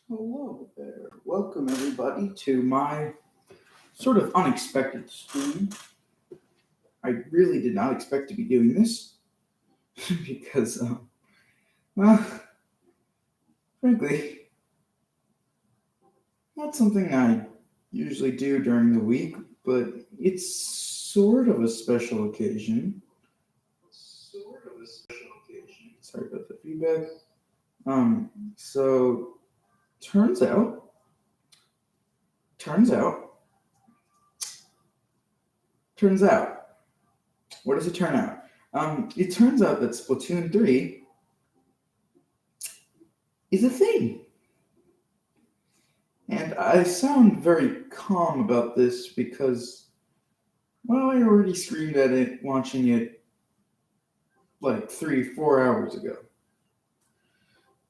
Hello there. Welcome everybody to my sort of unexpected stream. I really did not expect to be doing this because, well, frankly, not something I usually do during the week, but it's sort of a special occasion. Sorry about the feedback. So turns out, turns out, turns out. What does it turn out? It turns out that Splatoon 3 is a thing. And I sound very calm about this because, well, I already screamed at it watching it like 3-4 hours ago.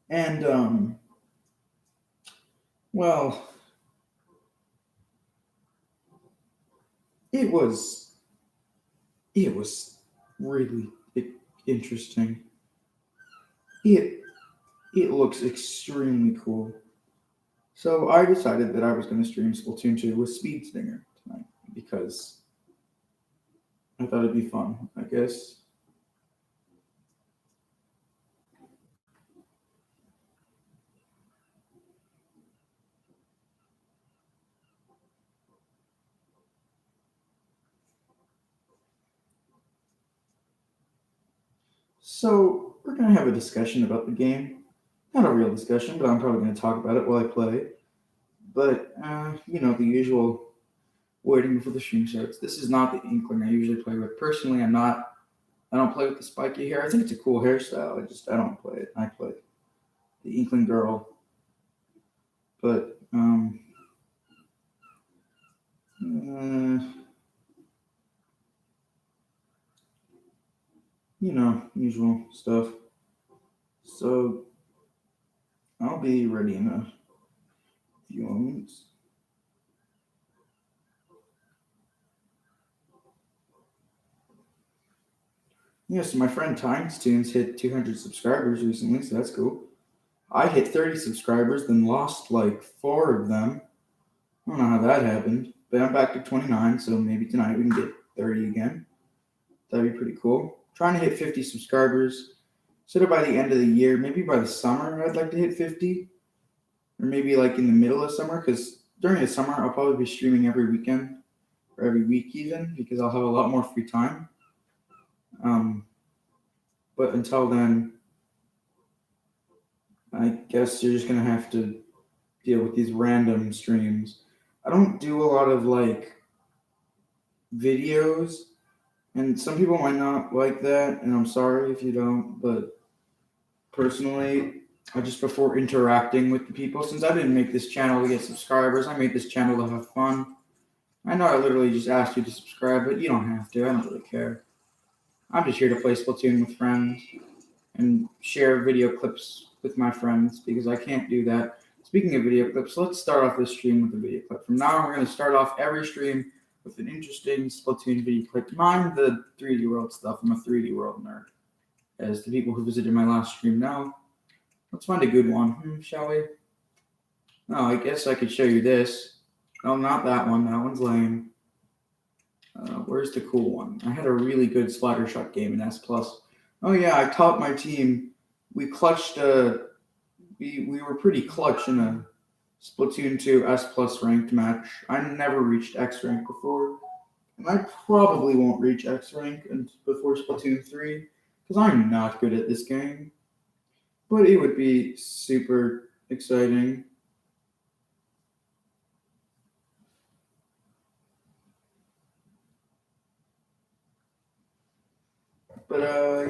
And, well, it was really interesting. It looks extremely cool. So I decided that I was going to stream Splatoon 2 with Speed Stinger tonight because I thought it'd be fun, I guess. So we're going to have a discussion about the game. Not a real discussion, but I'm probably going to talk about it while I play. But, the usual waiting before the stream starts. This is not the Inkling I usually play with. Personally, I don't play with the spiky hair. I think it's a cool hairstyle. I don't play it. I play the Inkling girl. But, usual stuff. So I'll be ready in a few moments. Yes, my friend Times Tunes hit 200 subscribers recently, so that's cool. I hit 30 subscribers, then lost like 4 of them. I don't know how that happened, but I'm back to 29, so maybe tonight we can get 30 again. That'd be pretty cool. Trying to hit 50 subscribers. Sort of by the end of the year, maybe by the summer, I'd like to hit 50. Or maybe like in the middle of summer, because during the summer, I'll probably be streaming every weekend, or every week even, because I'll have a lot more free time. But until then, I guess you're just going to have to deal with these random streams. I don't do a lot of like videos, and some people might not like that, and I'm sorry if you don't, but personally, I just prefer interacting with the people. Since I didn't make this channel to get subscribers, I made this channel to have fun. I know I literally just asked you to subscribe, but you don't have to. I don't really care. I'm just here to play Splatoon with friends and share video clips with my friends because I can't do that. Speaking of video clips, let's start off this stream with a video clip. From now on, we're going to start off every stream with an interesting Splatoon video clip. Mind the 3D World stuff. I'm a 3D World nerd. As the people who visited my last stream know. Let's find a good one, shall we? Oh, I guess I could show you this. No, not that one. That one's lame. Where's the cool one? I had a really good Splattershot game in S+. Oh yeah, I taught my team. We clutched. We were pretty clutch in a Splatoon 2 S+ ranked match. I never reached X rank before, and I probably won't reach X rank before Splatoon 3 because I'm not good at this game. But it would be super exciting. But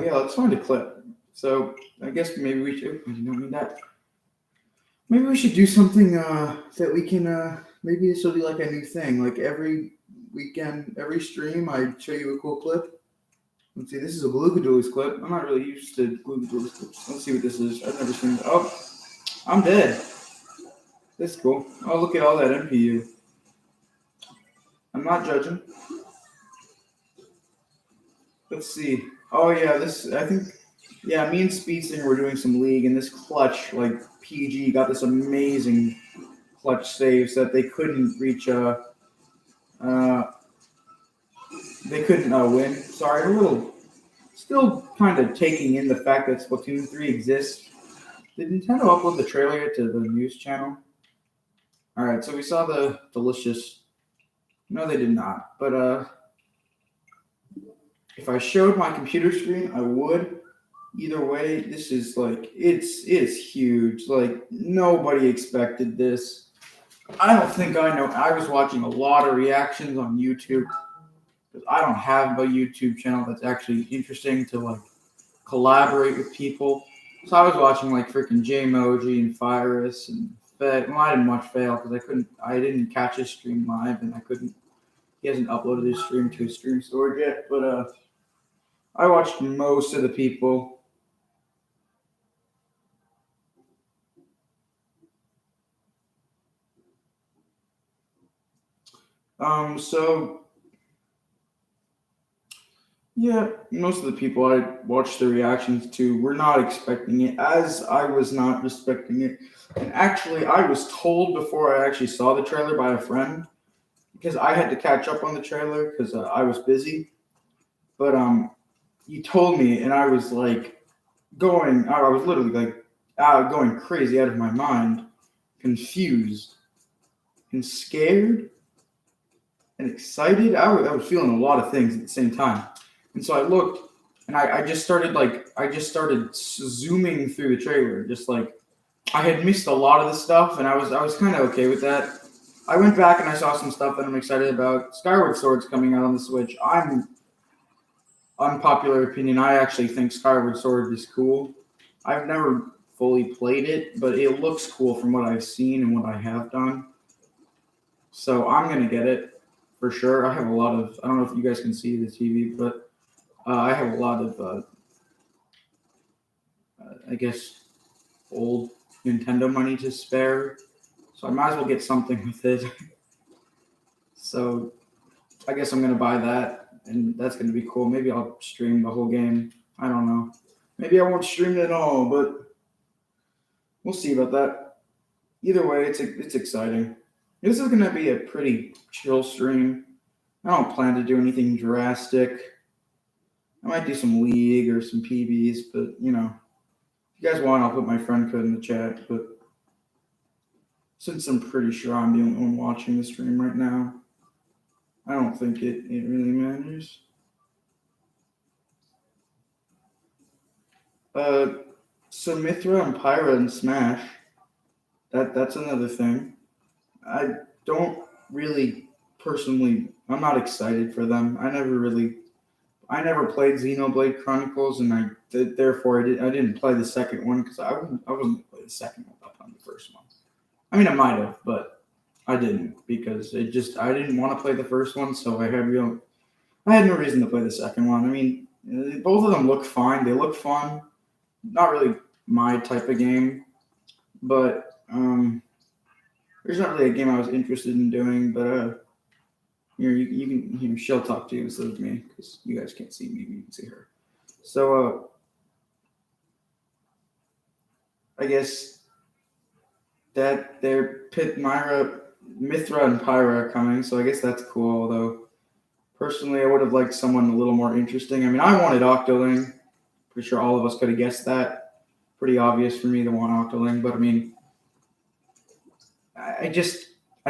yeah, let's find a clip. So I guess maybe we should. I don't mean that. Maybe we should do something that we can. Maybe this will be like a new thing. Like every weekend, every stream, I show you a cool clip. Let's see. This is a Gloogadoolis clip. I'm not really used to Gloogadoolis clips. Let's see what this is. I've never seen it. Oh, I'm dead. That's cool. Oh, look at all that MPU. I'm not judging. Let's see. Oh yeah, this. I think Yeah, me and Speedster were doing some league, and this clutch, like PG, got this amazing clutch saves that they couldn't reach. Uh, they couldn't win. Sorry, I'm a little still kind of taking in the fact that Splatoon 3 exists. Did Nintendo upload the trailer to the news channel? All right, so we saw the delicious. No, they did not. But if I showed my computer screen, I would. Either way, this is like it's huge. Like nobody expected this. I don't think I know. I was watching a lot of reactions on YouTube because I don't have a YouTube channel that's actually interesting to like collaborate with people. So I was watching like freaking Jmoji and Virus and Fed. Well, I didn't watch Fail because I didn't catch his stream live and I couldn't. He hasn't uploaded his stream to his stream storage yet. But I watched most of the people. So yeah, most of the people I watched the reactions to were not expecting it, as I was not expecting it. And actually, I was told before I actually saw the trailer by a friend because I had to catch up on the trailer because I was busy. But he told me, and I was like going. I was literally like going crazy out of my mind, confused and scared and excited. I was feeling a lot of things at the same time. And so I looked and I just started zooming through the trailer. Just like I had missed a lot of the stuff and I was kind of okay with that. I went back and I saw some stuff that I'm excited about. Skyward Sword's coming out on the Switch. I'm unpopular opinion. I actually think Skyward Sword is cool. I've never fully played it, but it looks cool from what I've seen and what I have done. So I'm gonna get it for sure. I have a lot of. I don't know if you guys can see the TV, but I have a lot of. I guess old Nintendo money to spare, so I might as well get something with it. So I guess I'm gonna buy that, and that's gonna be cool. Maybe I'll stream the whole game. I don't know. Maybe I won't stream it at all, but we'll see about that. Either way, it's exciting. This is gonna be a pretty chill stream. I don't plan to do anything drastic. I might do some League or some PBs, but if you guys want, I'll put my friend code in the chat. But since I'm pretty sure I'm the only one watching the stream right now, I don't think it really matters. So Mithril and Pyro and Smash, that's another thing. I don't really personally. I'm not excited for them. I never played Xenoblade Chronicles, and therefore I didn't play the second one because I wasn't going to play the second one up on the first one. I mean, I might have, but I didn't because I didn't want to play the first one, so I had no reason to play the second one. I mean, both of them look fine. They look fun. Not really my type of game, but there's not really a game I was interested in doing. But you can she'll talk to you instead of me because you guys can't see me. You can see her. So I guess that their Mithra and Pyra are coming, so I guess that's cool. Although personally, I would have liked someone a little more interesting. I mean, I wanted Octoling. Pretty sure all of us could have guessed that. Pretty obvious for me to want Octoling, but I mean, I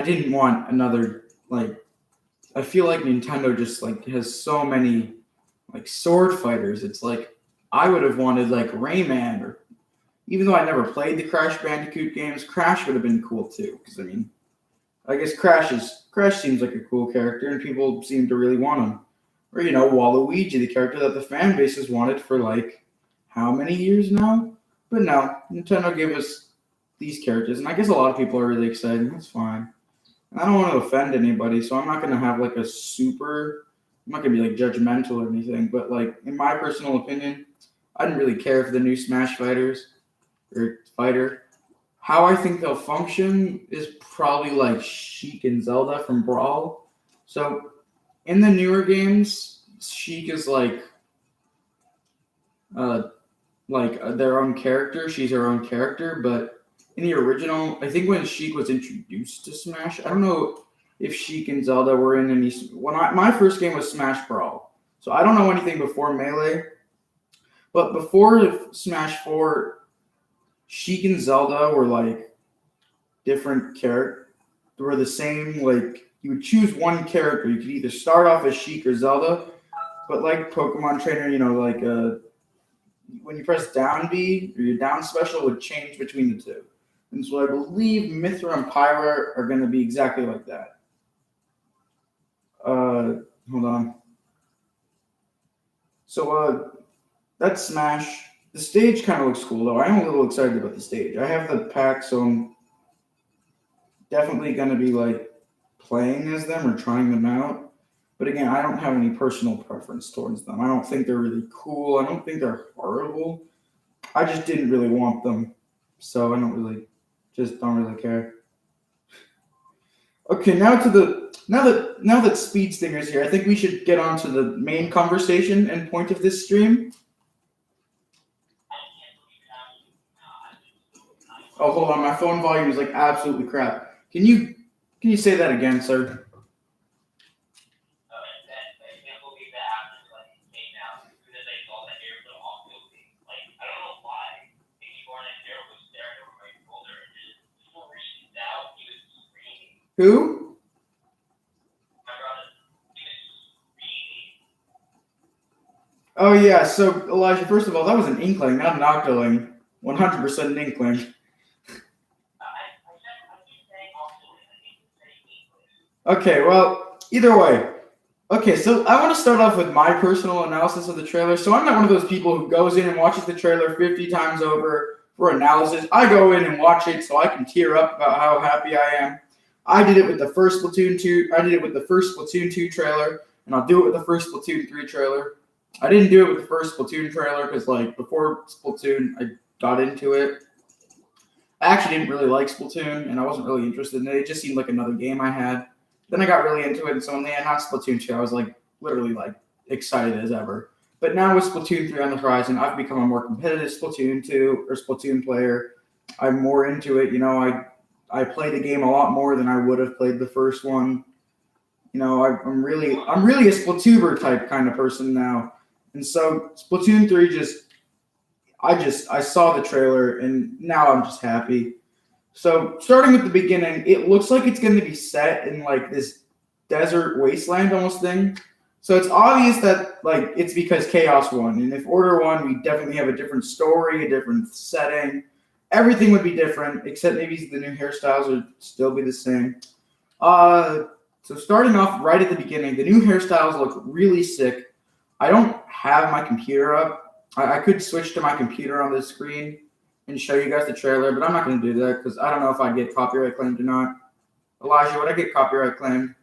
didn't want another like. I feel like Nintendo just like has so many like sword fighters. It's like I would have wanted like Rayman, or even though I never played the Crash Bandicoot games, Crash would have been cool too. Because I mean, I guess Crash seems like a cool character, and people seem to really want him. Or Waluigi, the character that the fan base has wanted for like how many years now? But no, Nintendo gave us these characters, and I guess a lot of people are really excited. That's fine. I don't want to offend anybody, so I'm not going to have like I'm not going to be like judgmental or anything, but like in my personal opinion, I didn't really care for the new Smash fighter. How I think they'll function is probably like Sheik and Zelda from Brawl. So in the newer games, Sheik is like like their own character. She's her own character, but in the original, I think when Sheik was introduced to Smash, I don't know if Sheik and Zelda were in any. My first game was Smash Brawl, so I don't know anything before Melee. But before Smash 4, Sheik and Zelda were like different characters. They were the same. Like you would choose one character. You could either start off as Sheik or Zelda, but like Pokemon Trainer, like when you press down B or your down special would change between the two. And so I believe Mithril and Pyro are going to be exactly like that. Hold on. So that's Smash. The stage kind of looks cool, though. I am a little excited about the stage. I have the pack, so I'm definitely going to be like playing as them or trying them out. But again, I don't have any personal preference towards them. I don't think they're really cool. I don't think they're horrible. I just didn't really want them, so I don't really care. Okay, now that Speed Stinger's here, I think we should get on to the main conversation and point of this stream. Oh, hold on, my phone volume is like absolutely crap. Can you say that again, sir? Who? Oh yeah, so Elijah, first of all, that was an Inkling, not an Octoling. 100% an Inkling. Okay, well, either way. Okay, so I want to start off with my personal analysis of the trailer. So I'm not one of those people who goes in and watches the trailer 50 times over for analysis. I go in and watch it so I can tear up about how happy I am. I did it with the first Splatoon 2. I did it with the first Splatoon 2 trailer, and I'll do it with the first Splatoon 3 trailer. I didn't do it with the first Splatoon trailer because, like, before Splatoon, I got into it. I actually didn't really like Splatoon, and I wasn't really interested in it. It just seemed like another game I had. Then I got really into it, and so when they announced Splatoon 2, I was, like, literally, like, excited as ever. But now with Splatoon 3 on the horizon, I've become a more competitive Splatoon 2 or Splatoon player. I'm more into it. I play the game a lot more than I would have played the first one. I'm really a Splatoober type kind of person now. And so Splatoon 3 I saw the trailer and now I'm just happy. So starting with the beginning, it looks like it's going to be set in like this desert wasteland almost thing. So it's obvious that like it's because Chaos won. And if Order won, we definitely have a different story, a different setting. Everything would be different, except maybe the new hairstyles would still be the same. So starting off right at the beginning, the new hairstyles look really sick. I don't have my computer up. I could switch to my computer on the screen and show you guys the trailer, but I'm not going to do that because I don't know if I'd get copyright claimed or not. Elijah, would I get copyright claimed?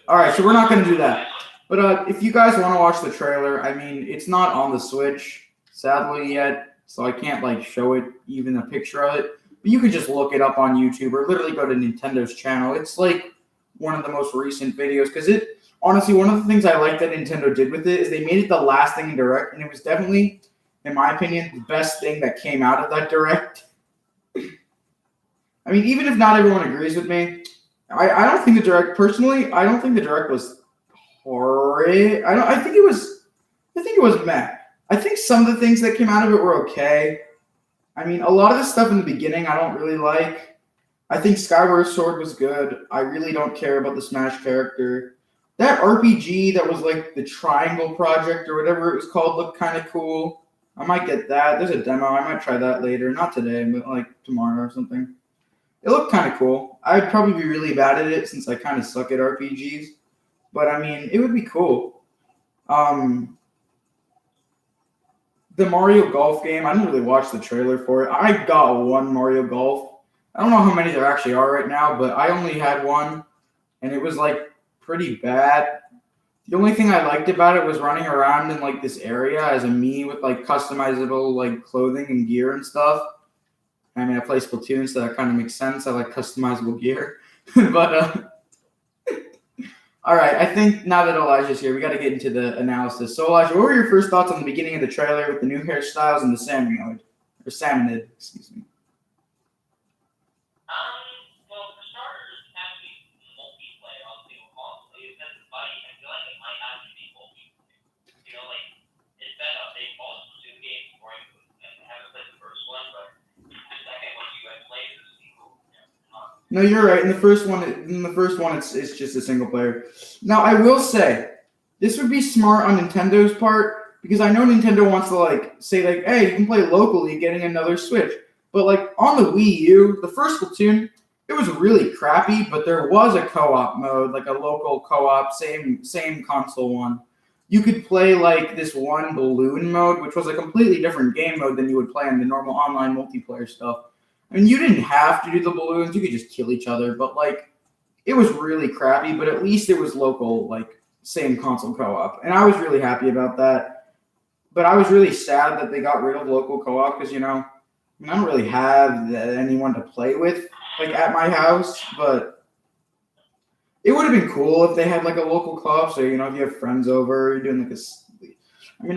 All right, so we're not going to do that. But if you guys want to watch the trailer, I mean, it's not on the Switch, sadly, yet. So I can't like show it, even a picture of it. But you can just look it up on YouTube or literally go to Nintendo's channel. It's like one of the most recent videos because honestly, one of the things I like that Nintendo did with it is they made it the last thing in Direct, and it was definitely, in my opinion, the best thing that came out of that Direct. I mean, even if not everyone agrees with me, I don't think the Direct, personally, I don't think the Direct was horrid. I think it was meh. I think some of the things that came out of it were okay. I mean, a lot of the stuff in the beginning I don't really like. I think Skyward Sword was good. I really don't care about the Smash character. That RPG that was like the Triangle Project or whatever it was called looked kind of cool. I might get that. There's a demo. I might try that later. Not today, but like tomorrow or something. It looked kind of cool. I'd probably be really bad at it since I kind of suck at RPGs. But I mean, it would be cool. The Mario Golf game, I didn't really watch the trailer for it. I got one Mario Golf. I don't know how many there actually are right now, but I only had one, and it was like pretty bad. The only thing I liked about it was running around in like this area as a me with like customizable like clothing and gear and stuff. I mean, I play Splatoon, so that kind of makes sense. I like customizable gear. But All right, I think now that Elijah's here, we got to get into the analysis. So, Elijah, what were your first thoughts on the beginning of the trailer with the new hairstyles and the salmonid, excuse me? Well, for starters, it has to be multiplayer on single console. If that's a fight, I feel like it might have to be multiplayer. Like, it's been an update all Splatoon games before I haven't played the first one, but the second one you guys played is cool. No, you're right. In the first one, it's just a single player. Now, I will say, this would be smart on Nintendo's part because I know Nintendo wants to say hey, you can play locally, getting another Switch. But on the Wii U, the first Splatoon, it was really crappy. But there was a co-op mode, like a local co-op, same console one. You could play this one balloon mode, which was a completely different game mode than you would play in the normal online multiplayer stuff. I mean, you didn't have to do the balloons; you could just kill each other. But it was really crappy. But at least it was local, same console co-op, and I was really happy about that. But I was really sad that they got rid of local co-op because I don't really have anyone to play with at my house. But it would have been cool if they had a local co-op. So if you have friends over, you're doing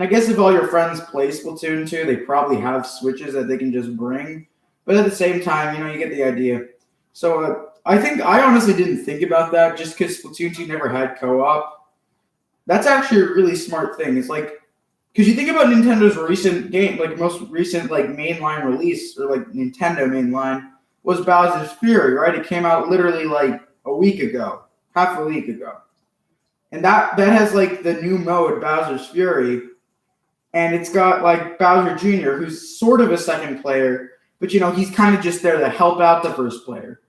I guess if all your friends play Splatoon 2, they probably have Switches that they can just bring. But at the same time, you get the idea. So I honestly didn't think about that just because Splatoon 2 never had co-op. That's actually a really smart thing. It's because you think about Nintendo's recent game, most recent mainline release or Nintendo mainline was Bowser's Fury, right? It came out literally a week ago, half a week ago, and that has the new mode Bowser's Fury, and it's got Bowser Jr., who's sort of a second player. But, he's kind of just there to help out the first player.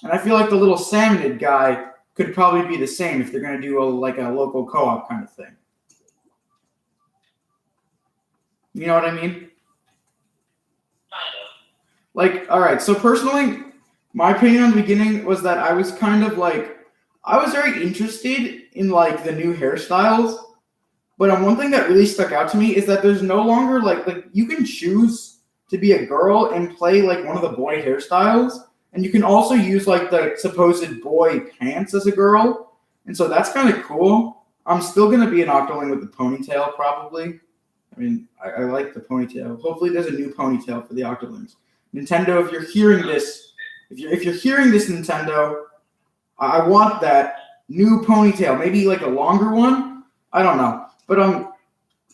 And I feel like the little salmonid guy could probably be the same if they're going to do a local co-op kind of thing. You know what I mean? Kind of. All right. So personally, my opinion on the beginning was that I was kind of I was very interested in the new hairstyles. But one thing that really stuck out to me is that there's no longer you can choose to be a girl and play one of the boy hairstyles, and you can also use the supposed boy pants as a girl, and so that's kind of cool. I'm still gonna be an Octoling with the ponytail probably. I mean, I like the ponytail. Hopefully, there's a new ponytail for the Octolings. Nintendo, if you're hearing this, if you're hearing this, Nintendo, I want that new ponytail. Maybe a longer one. I don't know, but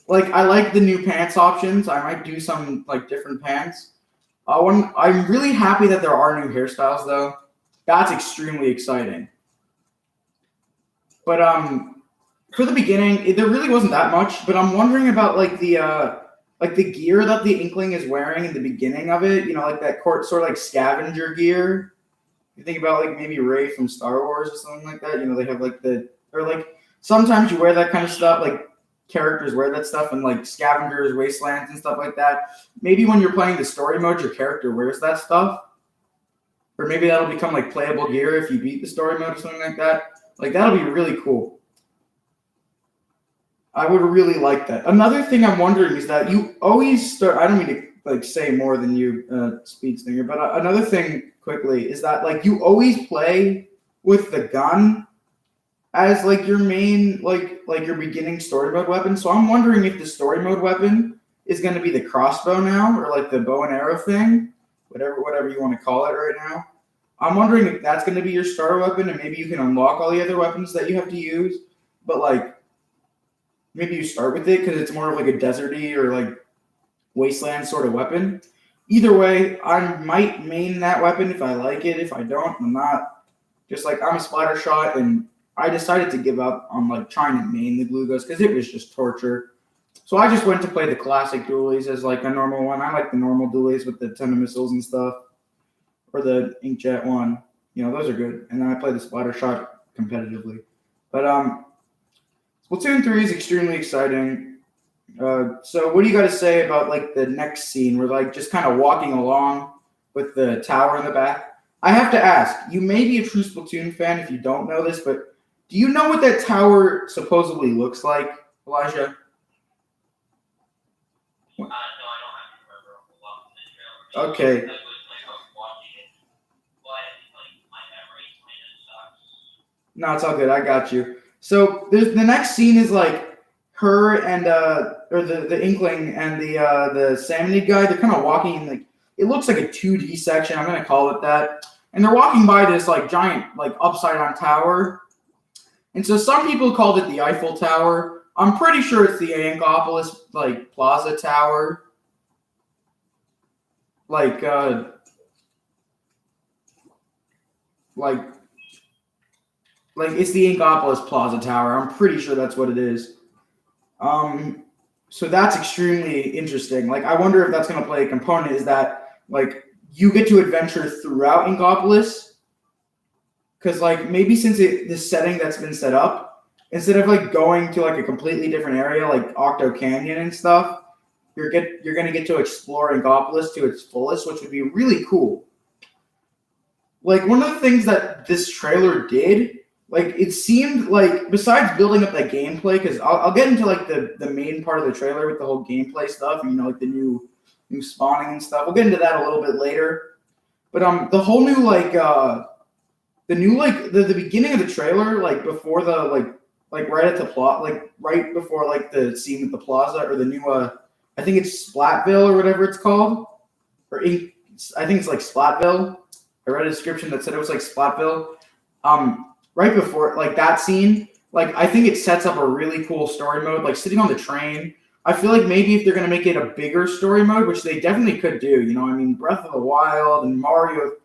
I like the new pants options. I might do some different pants. I'm really happy that there are new hairstyles though. That's extremely exciting. But for the beginning, there really wasn't that much. But I'm wondering about the gear that the Inkling is wearing in the beginning of it. That sort of scavenger gear. You think about maybe Rey from Star Wars or something like that. They have sometimes you wear that kind of stuff characters wear that stuff in scavengers, wastelands, and stuff like that. Maybe when you're playing the story mode, your character wears that stuff. Or maybe that'll become playable gear if you beat the story mode or something like that. That'll be really cool. I would really like that. Another thing I'm wondering is that you always start, I don't mean to say more than you, Speed Stinger, but another thing quickly is that you always play with the gun as your main your beginning story mode weapon. So I'm wondering if the story mode weapon is going to be the crossbow now, or the bow and arrow thing, whatever you want to call it right now. I'm wondering if that's going to be your starter weapon, and maybe you can unlock all the other weapons that you have to use. But maybe you start with it because it's more of a deserty or wasteland sort of weapon. Either way, I might main that weapon if I like it. If I don't, I'm not. Just I'm a splatter shot, and I decided to give up on trying to main the Glugos because it was just torture. So I just went to play the classic dualies as a normal one. I like the normal dualies with the ton of missiles and stuff, or the inkjet one. Those are good. And then I play the splatter shot competitively. But Splatoon 3 is extremely exciting. So what do you got to say about the next scene? We're just kind of walking along with the tower in the back. I have to ask, you may be a true Splatoon fan if you don't know this, but do you know what that tower supposedly looks like, Elijah? No, I don't have to remember a whole lot from the trailer. Okay. I was watching it, but my memory kind of sucks. No, it's all good. I got you. So there's the next scene is like her and or the Inkling and the Salmonid guy. They're kind of walking in like it looks like a 2D section. I'm gonna call it that. And they're walking by this like giant like upside down tower. And so some people called it the Eiffel Tower. I'm pretty sure it's the Ankopolis like Plaza Tower. Like it's the Inkopolis Plaza Tower. I'm pretty sure that's what it is. So that's extremely interesting. Like, I wonder if that's going to play a component. Is that like you get to adventure throughout Inkopolis? Because like maybe since the setting that's been set up, instead of like going to like a completely different area like Octo Canyon and stuff, you're going to get to explore Inkopolis to its fullest, which would be really cool. Like one of the things that this trailer did. Like, it seemed like, besides building up that gameplay, because I'll get into, like, the main part of the trailer with the whole gameplay stuff, you know, like, the new spawning and stuff. We'll get into that a little bit later. But, the whole new, like, the beginning of the trailer, like, before the, like right at the plot, like, right before, like, the scene with the plaza, or the new, I think it's Splatville or whatever it's called. I think it's, like, Splatville. I read a description that said it was, like, Splatville. Right before, like, that scene, like, I think it sets up a really cool story mode. Like, sitting on the train, I feel like maybe if they're going to make it a bigger story mode, which they definitely could do, you know, I mean, Breath of the Wild and Mario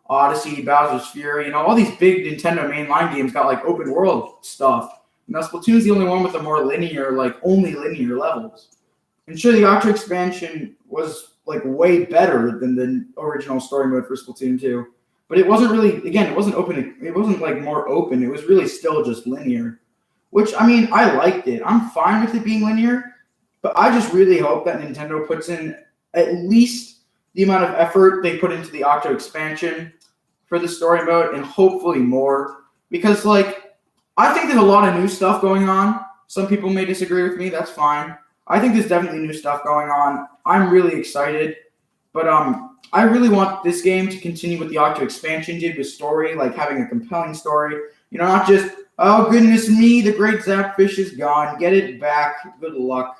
Odyssey, Bowser's Fury, you know, all these big Nintendo mainline games got, like, open world stuff. You know, Splatoon's the only one with the more linear, like, only linear levels. And sure, the Octo expansion was, like, way better than the original story mode for Splatoon 2. But it wasn't really, again, it wasn't open. It wasn't like more open. It was really still just linear, which, I mean, I liked it. I'm fine with it being linear, but I just really hope that Nintendo puts in at least the amount of effort they put into the Octo expansion for the story mode, and hopefully more, because, like, I think there's a lot of new stuff going on. Some people may disagree with me. That's fine. I think there's definitely new stuff going on. I'm really excited, but I really want this game to continue what the Octo expansion did with story, like having a compelling story. You know, not just, oh, goodness me, the great Zapfish is gone. Get it back. Good luck.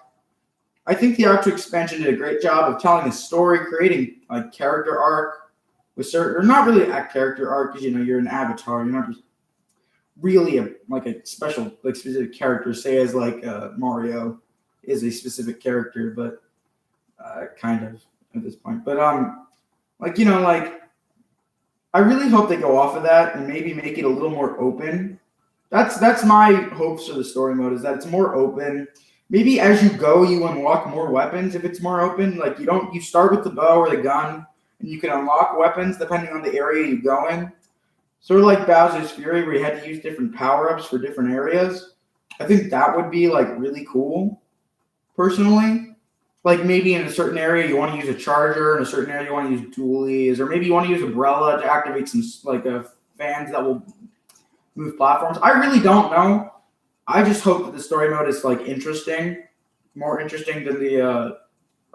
I think the Octo expansion did a great job of telling a story, creating a character arc with certain, or not really a character arc, because, you know, you're an avatar. You're not just really a special, like, specific character, say as like Mario is a specific character, but kind of at this point. But like, you know, like, I really hope they go off of that and maybe make it a little more open. That's my hopes for the story mode, is that it's more open. Maybe as you go, you unlock more weapons if it's more open. Like, you start with the bow or the gun, and you can unlock weapons depending on the area you go in. Sort of like Bowser's Fury, where you had to use different power-ups for different areas. I think that would be, like, really cool, personally. Like, maybe in a certain area you want to use a charger, in a certain area you want to use dualies, or maybe you want to use Umbrella to activate some, like, fans that will move platforms. I really don't know. I just hope that the story mode is, like, interesting, more interesting than the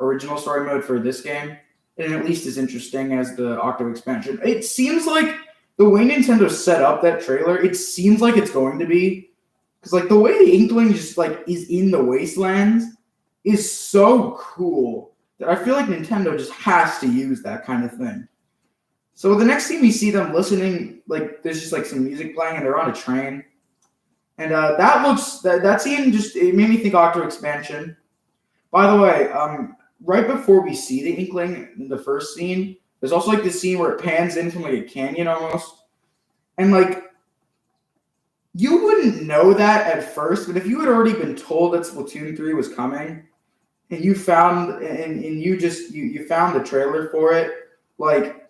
original story mode for this game, and at least as interesting as the Octo expansion. It seems like the way Nintendo set up that trailer, it seems like it's going to be, because, like, the way the Inkling just, like, is in the wastelands is so cool that I feel like Nintendo just has to use that kind of thing. So the next scene we see them listening, like, there's just like some music playing and they're on a train. And that scene just, it made me think Octo expansion. By the way, right before we see the Inkling in the first scene, there's also like this scene where it pans in from like a canyon almost. And like, you wouldn't know that at first, but if you had already been told that Splatoon 3 was coming, and you found you found the trailer for it, like,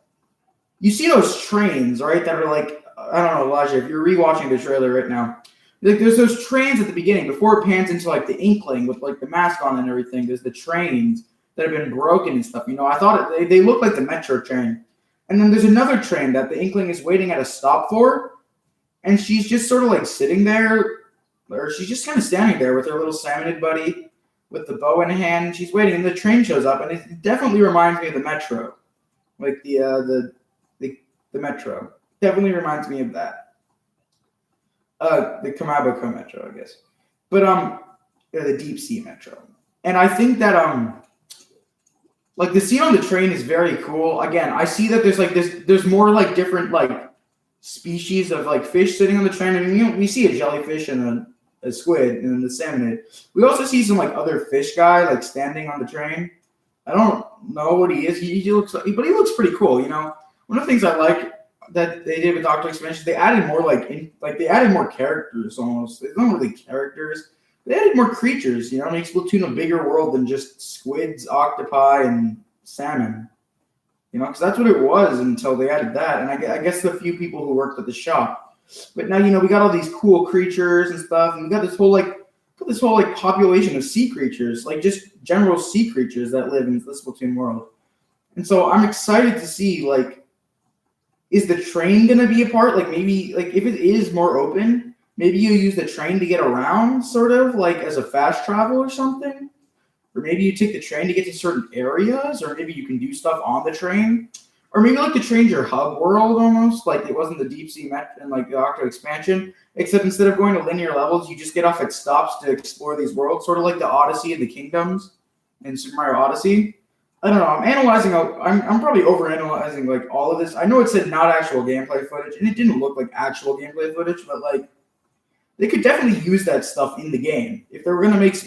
you see those trains, right? That are like, I don't know, Elijah, if you're rewatching the trailer right now, like, there's those trains at the beginning before it pans into like the Inkling with like the mask on and everything. There's the trains that have been broken and stuff. You know, I thought they look like the Metro train, and then there's another train that the Inkling is waiting at a stop for. And she's just sort of like sitting there, or she's just kind of standing there with her little Salmonid buddy with the bow in hand. She's waiting, and the train shows up, and it definitely reminds me of the Metro, like the Metro. Definitely reminds me of that. The Kamaboko Metro, I guess. But the deep sea metro. And I think that like the scene on the train is very cool. Again, I see that there's more like different like species of like fish sitting on the train. I mean, we see a jellyfish and a squid and the salmonid. We also see some like other fish guy like standing on the train. I don't know what he is. He looks like, but he looks pretty cool. You know, one of the things I like that they did with Doctor Expansion, they added more they added more characters almost. They're not really characters. They added more creatures. You know, it makes Splatoon a bigger world than just squids, octopi, and salmon. You know, because that's what it was until they added that. And I guess the few people who worked at the shop. But now, you know, we got all these cool creatures and stuff, and we got this whole population of sea creatures, like just general sea creatures that live in the Splatoon world. And so I'm excited to see, like, is the train going to be a part? Like, maybe, like, if it is more open, maybe you use the train to get around, sort of, like, as a fast travel or something. Or maybe you take the train to get to certain areas, or maybe you can do stuff on the train. Or maybe, like, the train's your hub world, almost, like it wasn't the Deep Sea Met and, like, the Octo Expansion, except instead of going to linear levels, you just get off at stops to explore these worlds, sort of like the Odyssey and the Kingdoms in Super Mario Odyssey. I don't know. I'm probably overanalyzing like all of this. I know it said not actual gameplay footage, and it didn't look like actual gameplay footage, but like they could definitely use that stuff in the game if they were gonna make.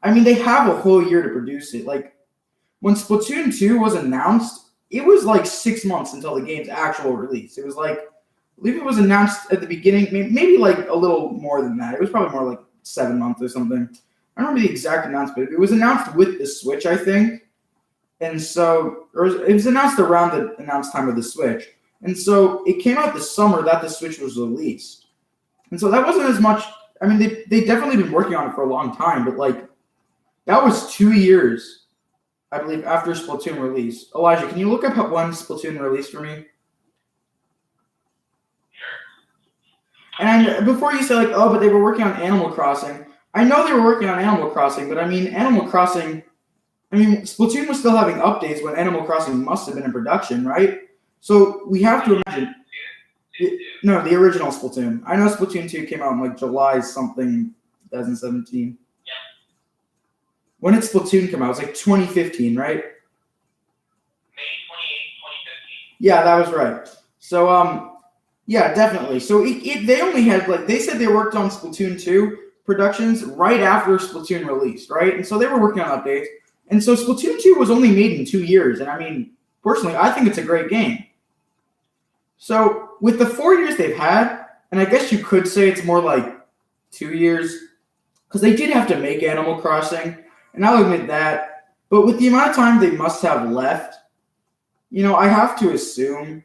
I mean, they have a whole year to produce it. Like when Splatoon 2 was announced, it was like 6 months until the game's actual release. It was like, I believe it was announced at the beginning, maybe like a little more than that. It was probably more like 7 months or something. I don't remember the exact announcement. It was announced with the Switch, I think. And so it was announced around the announced time of the Switch. And so it came out this summer that the Switch was released. And so that wasn't as much. I mean, they definitely been working on it for a long time, but like that was 2 years, I believe, after Splatoon release. Elijah, can you look up when Splatoon released for me? And before you say like, oh, but they were working on Animal Crossing. I know they were working on Animal Crossing, but I mean, Splatoon was still having updates when Animal Crossing must have been in production, right? So we have to imagine. No, the original Splatoon. I know Splatoon 2 came out in like July something 2017. Yeah. When did Splatoon come out? It was like 2015, right? May 28, 2015. Yeah, that was right. So, yeah, definitely. So they only had they said they worked on Splatoon 2 productions right after Splatoon released, right? And so they were working on updates. And so Splatoon 2 was only made in 2 years. And I mean, personally, I think it's a great game. So with the 4 years they've had, and I guess you could say it's more like 2 years, because they did have to make Animal Crossing, and I'll admit that. But with the amount of time they must have left, you know, I have to assume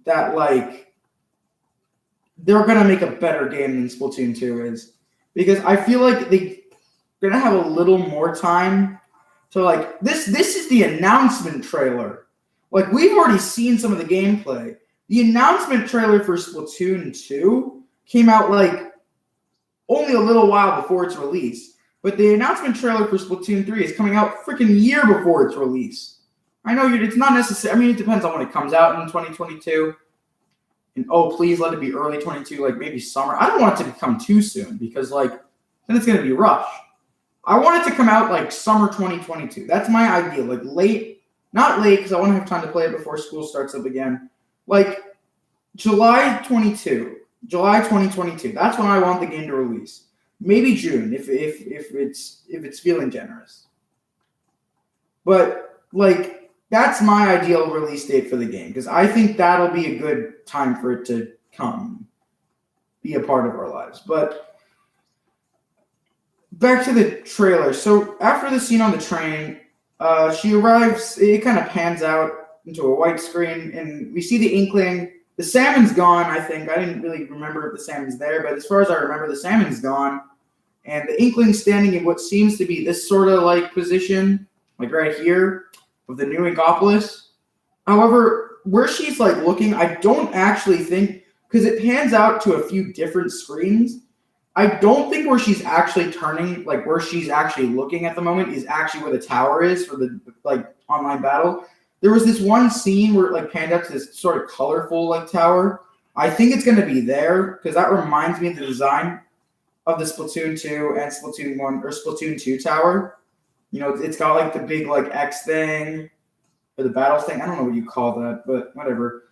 that, like, they're going to make a better game than Splatoon 2 is. Because I feel like they're going to have a little more time. So, like, this is the announcement trailer. Like, we've already seen some of the gameplay. The announcement trailer for Splatoon 2 came out, like, only a little while before its release. But the announcement trailer for Splatoon 3 is coming out freaking year before its release. I know it's not necessary. I mean, it depends on when it comes out in 2022. And, oh, please let it be early 22, like maybe summer. I don't want it to come too soon because, like, then it's going to be rushed. I want it to come out, like, summer 2022. That's my ideal. Like, late, not late because I want to have time to play it before school starts up again. Like, July 2022. That's when I want the game to release. Maybe June if it's feeling generous. But, like, that's my ideal release date for the game because I think that'll be a good time for it to be a part of our lives. But back to the trailer. So after the scene on the train, she arrives. It kind of pans out into a white screen, and we see the Inkling. The salmon's gone, I think. I didn't really remember if the salmon's there, but as far as I remember, the salmon's gone. And the Inkling's standing in what seems to be this sort of like position, like right here, of the new Inkopolis. However, where she's like looking, I don't actually think, because it pans out to a few different screens, I don't think where she's actually turning, like where she's actually looking at the moment is actually where the tower is for the like online battle. There was this one scene where it like panned up to this sort of colorful like tower, I think it's going to be there because that reminds me of the design of the Splatoon 2 and Splatoon 1 or Splatoon 2 tower. You know, it's got like the big like X thing or the battle thing. I don't know what you call that, but whatever.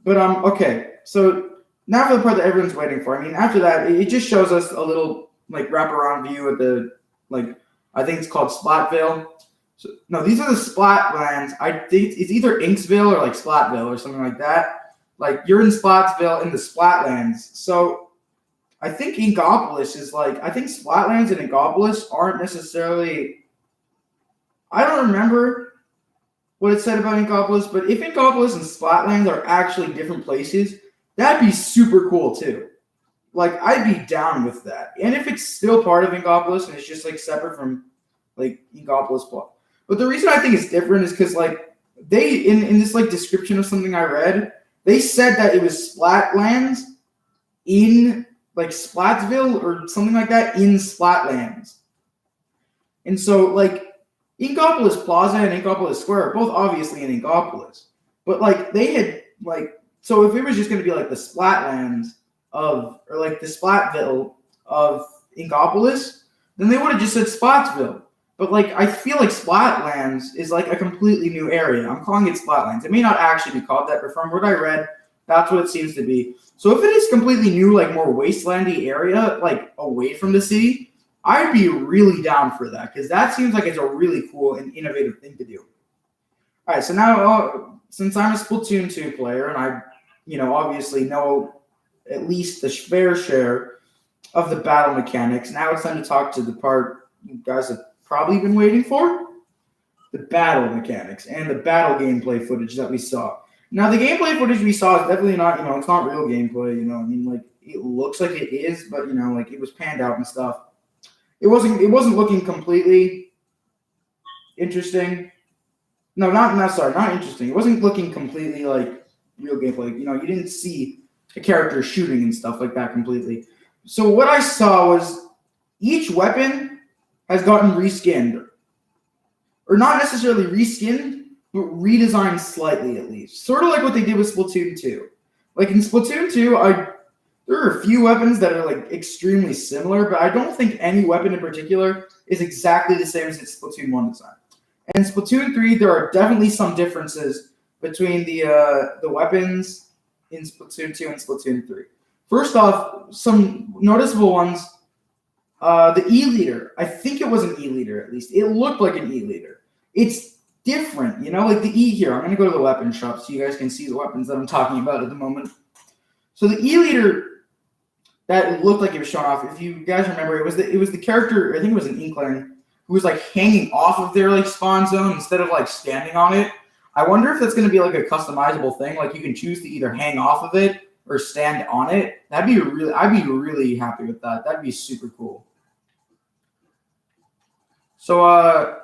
But okay, so now for the part that everyone's waiting for. I mean, after that, it just shows us a little like wraparound view of the like I think it's called Splatville. So no, these are the Splatlands. I think it's either Inksville or like Splatville or something like that. Like you're in Splatsville in the Splatlands. So I think Inkopolis is like I think Splatlands and Inkopolis aren't necessarily. I don't remember what it said about Inkopolis, but if Inkopolis and Splatlands are actually different places, that'd be super cool too. Like I'd be down with that. And if it's still part of Inkopolis and it's just like separate from like Inkopolis plot. But the reason I think it's different is because like they in this like description of something I read, they said that it was Splatlands in like Splatsville or something like that in Splatlands. And so like Inkopolis Plaza and Inkopolis Square are both obviously in Inkopolis. But like they had like so if it was just gonna be like the Splatlands of or like the Splatville of Inkopolis, then they would have just said Splatsville. But like I feel like Splatlands is like a completely new area. I'm calling it Splatlands. It may not actually be called that, but from what I read, that's what it seems to be. So if it is completely new, like more wastelandy area, like away from the city, I'd be really down for that because that seems like it's a really cool and innovative thing to do. All right, so now since I'm a Splatoon 2 player and I, obviously know at least the fair share of the battle mechanics, now it's time to talk to the part you guys have probably been waiting for, the battle mechanics and the battle gameplay footage that we saw. Now, the gameplay footage we saw is definitely not, it's not real gameplay, I mean, like, it looks like it is, but, like, it was panned out and stuff. It wasn't looking completely interesting. No, not interesting. It wasn't looking completely, like, real gameplay. You didn't see a character shooting and stuff like that completely. So what I saw was each weapon has gotten reskinned. Or not necessarily reskinned, but redesigned slightly at least. Sort of like what they did with Splatoon 2. Like in Splatoon 2, there are a few weapons that are like extremely similar, but I don't think any weapon in particular is exactly the same as its Splatoon 1 design. And in Splatoon 3, there are definitely some differences between the weapons in Splatoon 2 and Splatoon 3. First off, some noticeable ones. The E-liter. I think it was an E-liter at least. It looked like an E-liter. It's different, like the E here. I'm going to go to the weapon shop so you guys can see the weapons that I'm talking about at the moment. So the E-liter that looked like it was shown off, if you guys remember, it was the character, I think it was an Inkling, who was like hanging off of their like spawn zone instead of like standing on it. I wonder if that's going to be like a customizable thing. Like you can choose to either hang off of it or stand on it. I'd be really happy with that. That'd be super cool. So,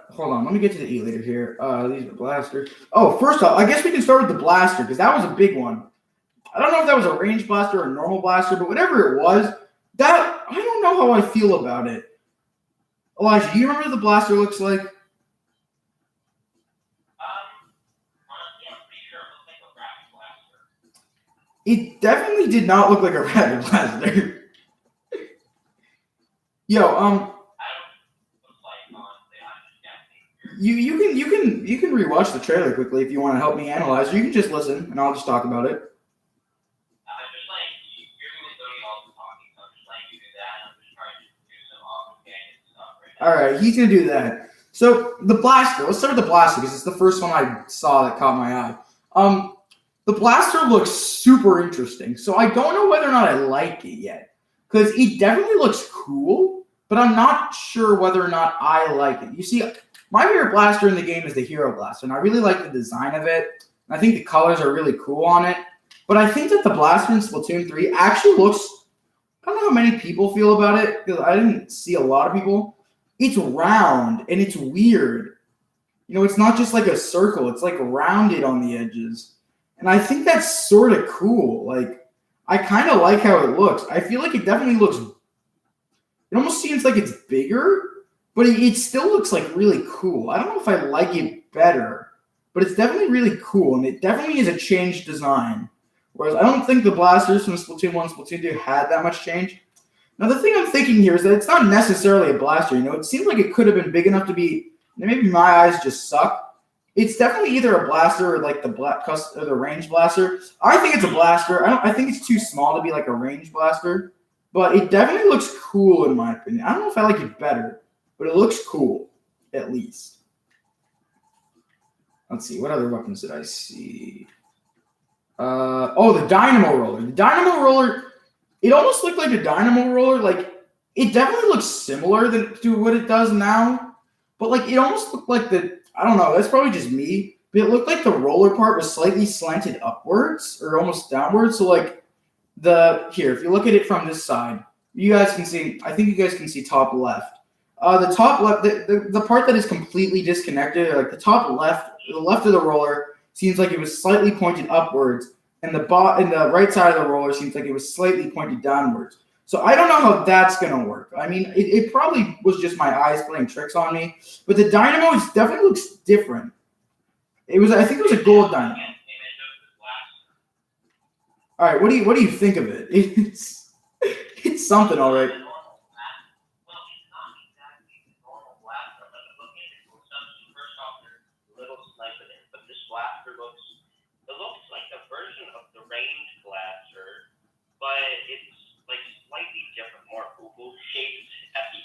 hold on. Let me get to the E-liter here. These are blasters. Oh, first off, I guess we can start with the blaster because that was a big one. I don't know if that was a range blaster or a normal blaster, but whatever it was, I don't know how I feel about it. Elijah, do you remember what the blaster looks like? Honestly, I'm pretty sure it looks like a rapid blaster. It definitely did not look like a rapid blaster. Yo, You can rewatch the trailer quickly if you want to help me analyze, or you can just listen and I'll just talk about it. I'm just like, you're really doing all the talking, so I'm just letting you do that. I'm just trying to do some off-organic stuff right now. All right, he's gonna do that. So the blaster. Let's start with the blaster because it's the first one I saw that caught my eye. The blaster looks super interesting. So I don't know whether or not I like it yet because it definitely looks cool, but I'm not sure whether or not I like it. You see, my favorite blaster in the game is the Hero Blaster, and I really like the design of it. I think the colors are really cool on it. But I think that the blaster in Splatoon 3 actually looks, I don't know how many people feel about it, because I didn't see a lot of people. It's round, and it's weird. It's not just like a circle. It's like rounded on the edges. And I think that's sort of cool. Like, I kind of like how it looks. I feel like it definitely looks, it almost seems like it's bigger. But it still looks like really cool. I don't know if I like it better, but it's definitely really cool. And it definitely is a changed design Whereas I don't think the blasters from Splatoon 1 and Splatoon 2 had that much change. Now, the thing I'm thinking here is that it's not necessarily a blaster. You know, it seems like it could have been big enough to be. Maybe my eyes just suck. It's definitely either a blaster or like the range blaster. I think it's a blaster. I think it's too small to be like a range blaster, but it definitely looks cool in my opinion. I don't know if I like it better, but it looks cool at least. Let's see, what other weapons did I see? The dynamo roller. The dynamo roller. It almost looked like a dynamo roller. Like, it definitely looks similar to what it does now. But, like, it almost looked like I don't know. That's probably just me. But it looked like the roller part was slightly slanted upwards or almost downwards. So, like, if you look at it from this side, you guys can see, I think you guys can see top left. The top left, the part that is completely disconnected, like the top left, the left of the roller seems like it was slightly pointed upwards. And the right side of the roller seems like it was slightly pointed downwards. So I don't know how that's going to work. I mean, it probably was just my eyes playing tricks on me. But the dynamo definitely looks different. I think it was a gold dynamo. All right, what do you think of it? It's something, all right. But it's like slightly different, more oval shaped at the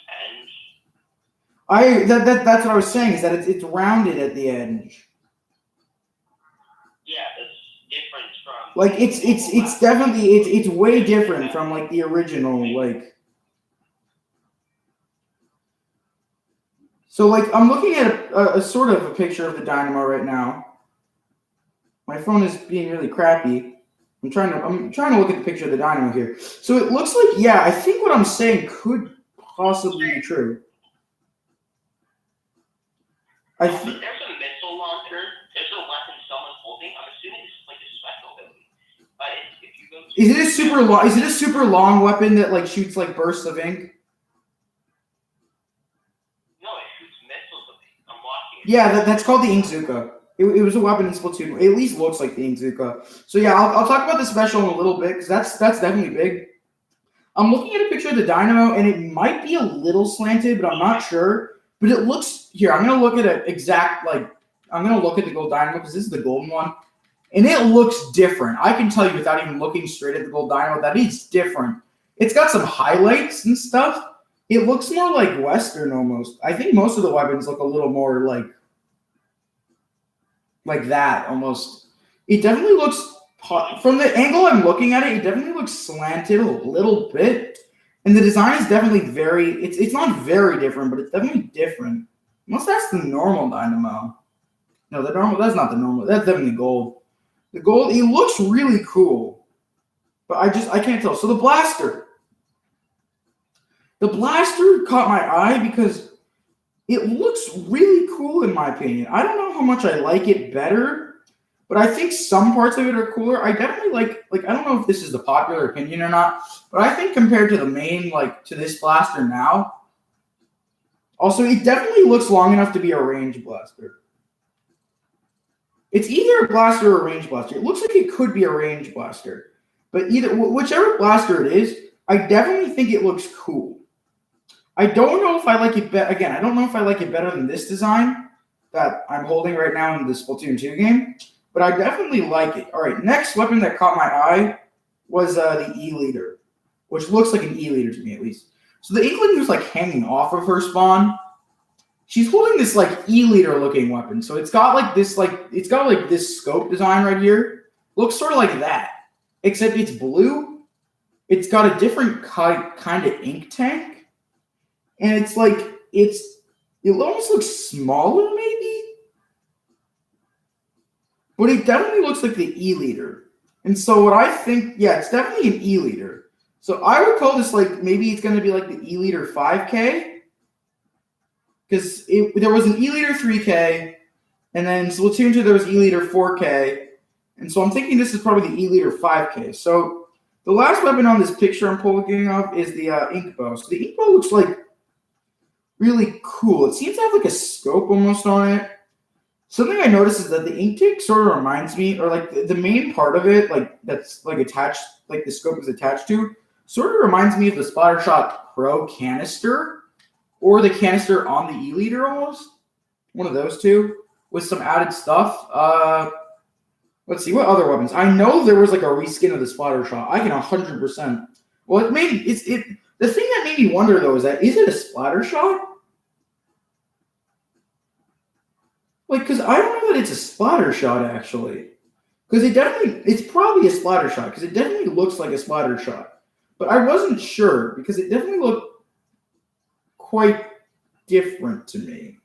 end. That's what I was saying, is that it's rounded at the edge. Yeah, it's different from like it's definitely it's way different from like the original, like. So like I'm looking at a sort of a picture of the dynamo right now. My phone is being really crappy. I'm trying to look at the picture of the dynamo here. So it looks like, yeah, I think what I'm saying could possibly be true. There's a missile launcher. There's a weapon someone's holding. I'm assuming it's like a special ability. If you go to is it a super long weapon that like shoots like bursts of ink? No, it shoots missiles of ink. I'm watching it. Yeah, that's called the Inkzooka. It was a weapon in Splatoon. It at least looks like the Inkzooka. So yeah, I'll talk about the special in a little bit because that's definitely big. I'm looking at a picture of the dynamo and it might be a little slanted, but I'm not sure. But it looks here. I'm gonna look at I'm gonna look at the gold dynamo because this is the golden one, and it looks different. I can tell you without even looking straight at the gold dynamo that it's different. It's got some highlights and stuff. It looks more like Western almost. I think most of the weapons look a little more like that almost. It definitely looks, from the angle I'm looking at it, it definitely looks slanted a little bit. And the design is definitely it's not very different, but it's definitely different. Unless that's the normal dynamo. No, that's not the normal. That's definitely gold. The gold, it looks really cool. But I can't tell. So the blaster. The blaster caught my eye because it looks really cool in my opinion. I don't know how much I like it better, but I think some parts of it are cooler. I definitely like I don't know if this is the popular opinion or not, but I think compared to the main, to this blaster now, also it definitely looks long enough to be a range blaster. It's either a blaster or a range blaster. It looks like it could be a range blaster, but whichever blaster it is, I definitely think it looks cool. I don't know if I like it better. Again, I don't know if I like it better than this design that I'm holding right now in the Splatoon 2 game, but I definitely like it. All right, next weapon that caught my eye was the E-Leader, which looks like an E-Leader to me at least. So the Inkling was hanging off of her spawn. She's holding this E-Leader looking weapon. So it's got this this scope design right here. Looks sort of like that, except it's blue. It's got a different kind of ink tank. And it almost looks smaller maybe, but it definitely looks like the E-Leader. And so what I think, yeah, it's definitely an E-Leader. So I would call this maybe it's going to be like the E-Leader 5K, because there was an E-Leader 3K, and then Splatoon 2 there was E-Leader 4K, and so I'm thinking this is probably the E-Leader 5K. So the last weapon on this picture I'm pulling up is the Ink Bow. So the Ink Bow looks really cool. It seems to have a scope almost on it. something I noticed is that the ink tank sort of reminds me, or like the main part of it, like that's like attached, like the scope is attached to, sort of reminds me of the Splattershot Pro canister or the canister on the E-liter almost. One of those two with some added stuff. Let's see, what other weapons? I know there was like a reskin of the Splattershot. I can 100%. Well, the thing that made me wonder though is it a Splattershot? Like, because I don't know that it's a Splattershot actually. Because it's probably a Splattershot because it definitely looks like a Splattershot. But I wasn't sure because it definitely looked quite different to me.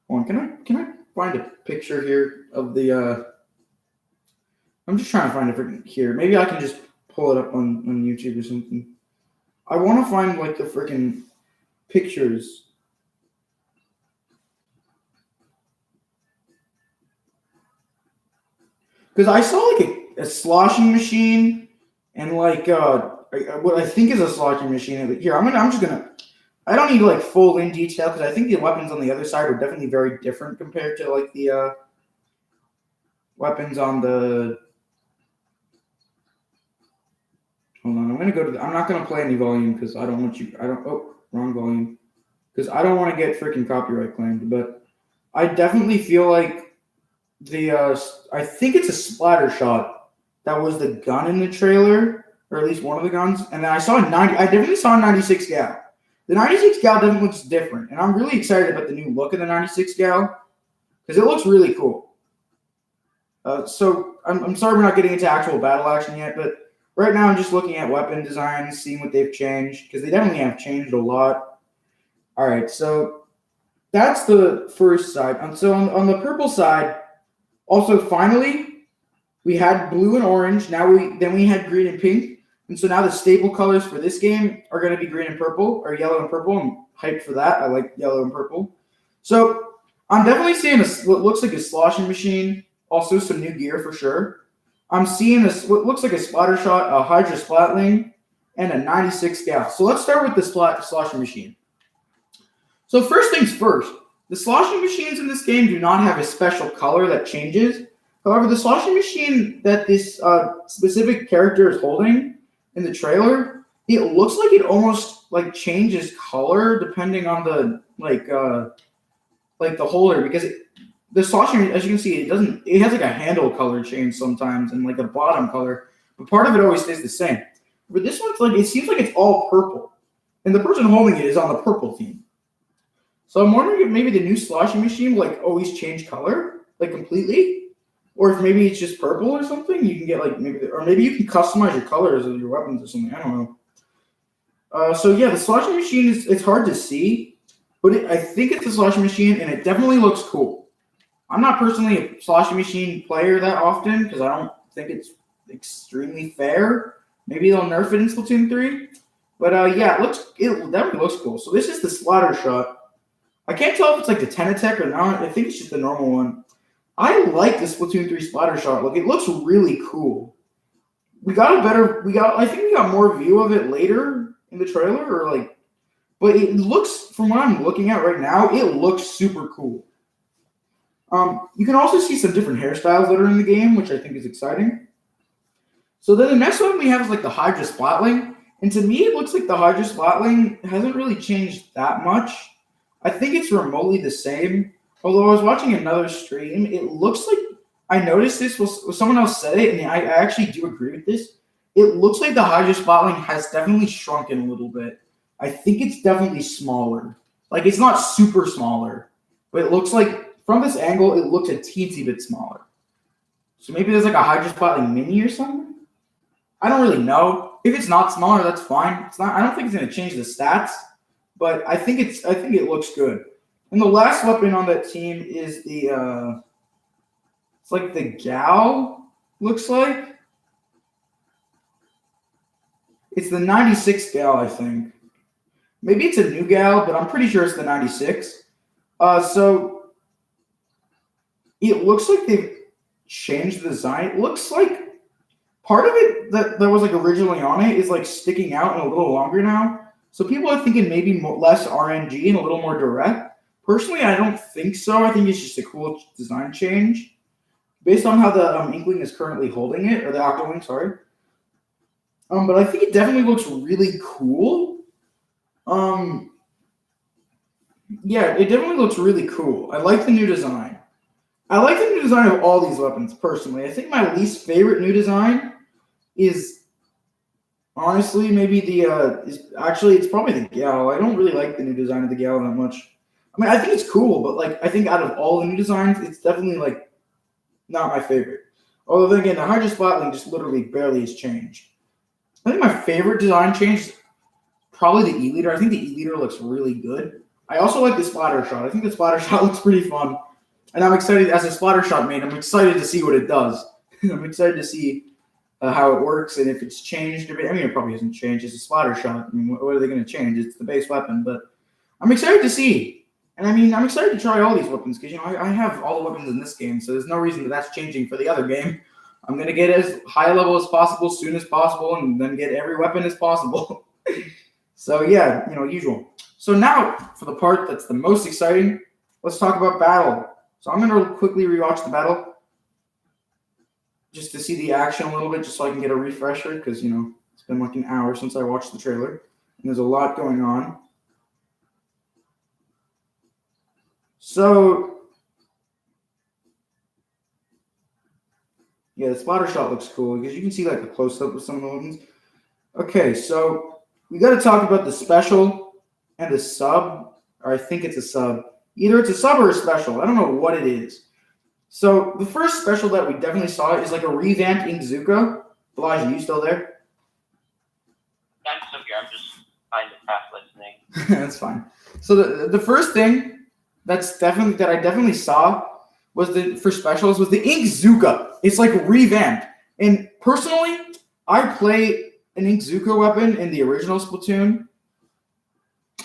Hold on, can I find a picture here of the I'm just trying to find it freaking here. Maybe I can just pull it up on YouTube or something. I want to find like the freaking pictures. Because I saw like a sloshing machine and like what I think is a sloshing machine. Here, I don't need like full in detail because I think the weapons on the other side are definitely very different compared to like the weapons on the. Hold on, I'm not gonna play any volume because I don't want you. Wrong volume. Because I don't want to get freaking copyright claimed. But I definitely feel like I think it's a Splattershot that was the gun in the trailer, or at least one of the guns. And then I definitely saw a 96 gal. The 96 gal definitely looks different, and I'm really excited about the new look of the 96 gal because it looks really cool. So I'm sorry we're not getting into actual battle action yet, but right now I'm just looking at weapon designs, seeing what they've changed because they definitely have changed a lot. All right, so that's the first side. And so on the purple side, also finally we had blue and orange. Then we had green and pink. And so now the staple colors for this game are going to be green and purple, or yellow and purple. I'm hyped for that. I like yellow and purple. So I'm definitely seeing what looks like a sloshing machine. Also some new gear for sure. I'm seeing what looks like a Splattershot, a Hydra Splatling, and a 96 gal. So let's start with the sloshing machine. So first things first, the sloshing machines in this game do not have a special color that changes. However, the sloshing machine that this specific character is holding in the trailer, it looks like it almost like changes color depending on the like the holder because the sloshing, as you can see, it has like a handle color change sometimes and like a bottom color, but part of it always stays the same. But this one's like it seems like it's all purple, and the person holding it is on the purple theme. So I'm wondering if maybe the new sloshing machine will like always change color like completely. Or if maybe it's just purple or something, you can get like maybe you can customize your colors of your weapons or something. I don't know. So yeah, the sloshing machine it's hard to see, but I think it's a sloshing machine and it definitely looks cool. I'm not personally a sloshing machine player that often because I don't think it's extremely fair. Maybe they'll nerf it in Splatoon 3, but yeah, it definitely looks cool. So this is the Splattershot. I can't tell if it's like the 10 attack or not. I think it's just the normal one. I like the Splatoon 3 Splattershot look. It looks really cool. I think we got more view of it later in the trailer but it looks, from what I'm looking at right now, it looks super cool. You can also see some different hairstyles that are in the game, which I think is exciting. So then the next one we have is like the Hydra Splatling. And to me, it looks like the Hydra Splatling hasn't really changed that much. I think it's remotely the same. Although I was watching another stream, it looks like I noticed this was someone else said it, and I actually do agree with this. It looks like the Hydra Splatling has definitely shrunken a little bit. I think it's definitely smaller. Like it's not super smaller, but it looks like from this angle, it looks a teensy bit smaller. So maybe there's like a Hydra Splatling mini or something. I don't really know. If it's not smaller, that's fine. It's not. I don't think it's going to change the stats, but I think it looks good. And the last weapon on that team is it's like the Gal, looks like. It's the 96 Gal, I think. Maybe it's a new Gal, but I'm pretty sure it's the 96. So it looks like they've changed the design. It looks like part of it that was like originally on it is like sticking out and a little longer now. So people are thinking maybe less RNG and a little more direct. Personally, I don't think so. I think it's just a cool design change based on how the Inkling is currently holding it, or the Octowing, sorry. But I think it definitely looks really cool. Yeah, it definitely looks really cool. I like the new design. I like the new design of all these weapons, personally. I think my least favorite new design is honestly maybe it's probably the Gal. I don't really like the new design of the Gal that much. I mean, I think it's cool, but like I think out of all the new designs, it's definitely like not my favorite. Although then again, the Hydra Splatling just literally barely has changed. I think my favorite design change is probably the E-Liter. I think the E-Liter looks really good. I also like the Splatter Shot. I think the Splatter Shot looks pretty fun. And I'm excited, as a Splatter Shot main, I'm excited to see what it does. I'm excited to see how it works and if it's changed a bit. I mean, it probably hasn't changed. It's a Splatter Shot. I mean, what are they going to change? It's the base weapon. But I'm excited to see. And I mean, I'm excited to try all these weapons because, I have all the weapons in this game. So there's no reason that's changing for the other game. I'm going to get as high level as possible, soon as possible, and then get every weapon as possible. So yeah, usual. So now for the part that's the most exciting, let's talk about battle. So I'm going to quickly rewatch the battle just to see the action a little bit, just so I can get a refresher because, it's been like an hour since I watched the trailer and there's a lot going on. So yeah, the Splatter Shot looks cool because you can see like a close-up of some of the weapons. Okay, so we got to talk about the special and the sub, or I think it's a sub. Either it's a sub or a special. I don't know what it is. So the first special that we definitely saw is like a revamped Inkzooka. Balaji, you still there? I'm still here. I'm just kind of half listening. That's fine. So the first thing that I definitely saw was for specials was the Inkzooka. It's like revamped. And personally, I play an Inkzooka weapon in the original Splatoon.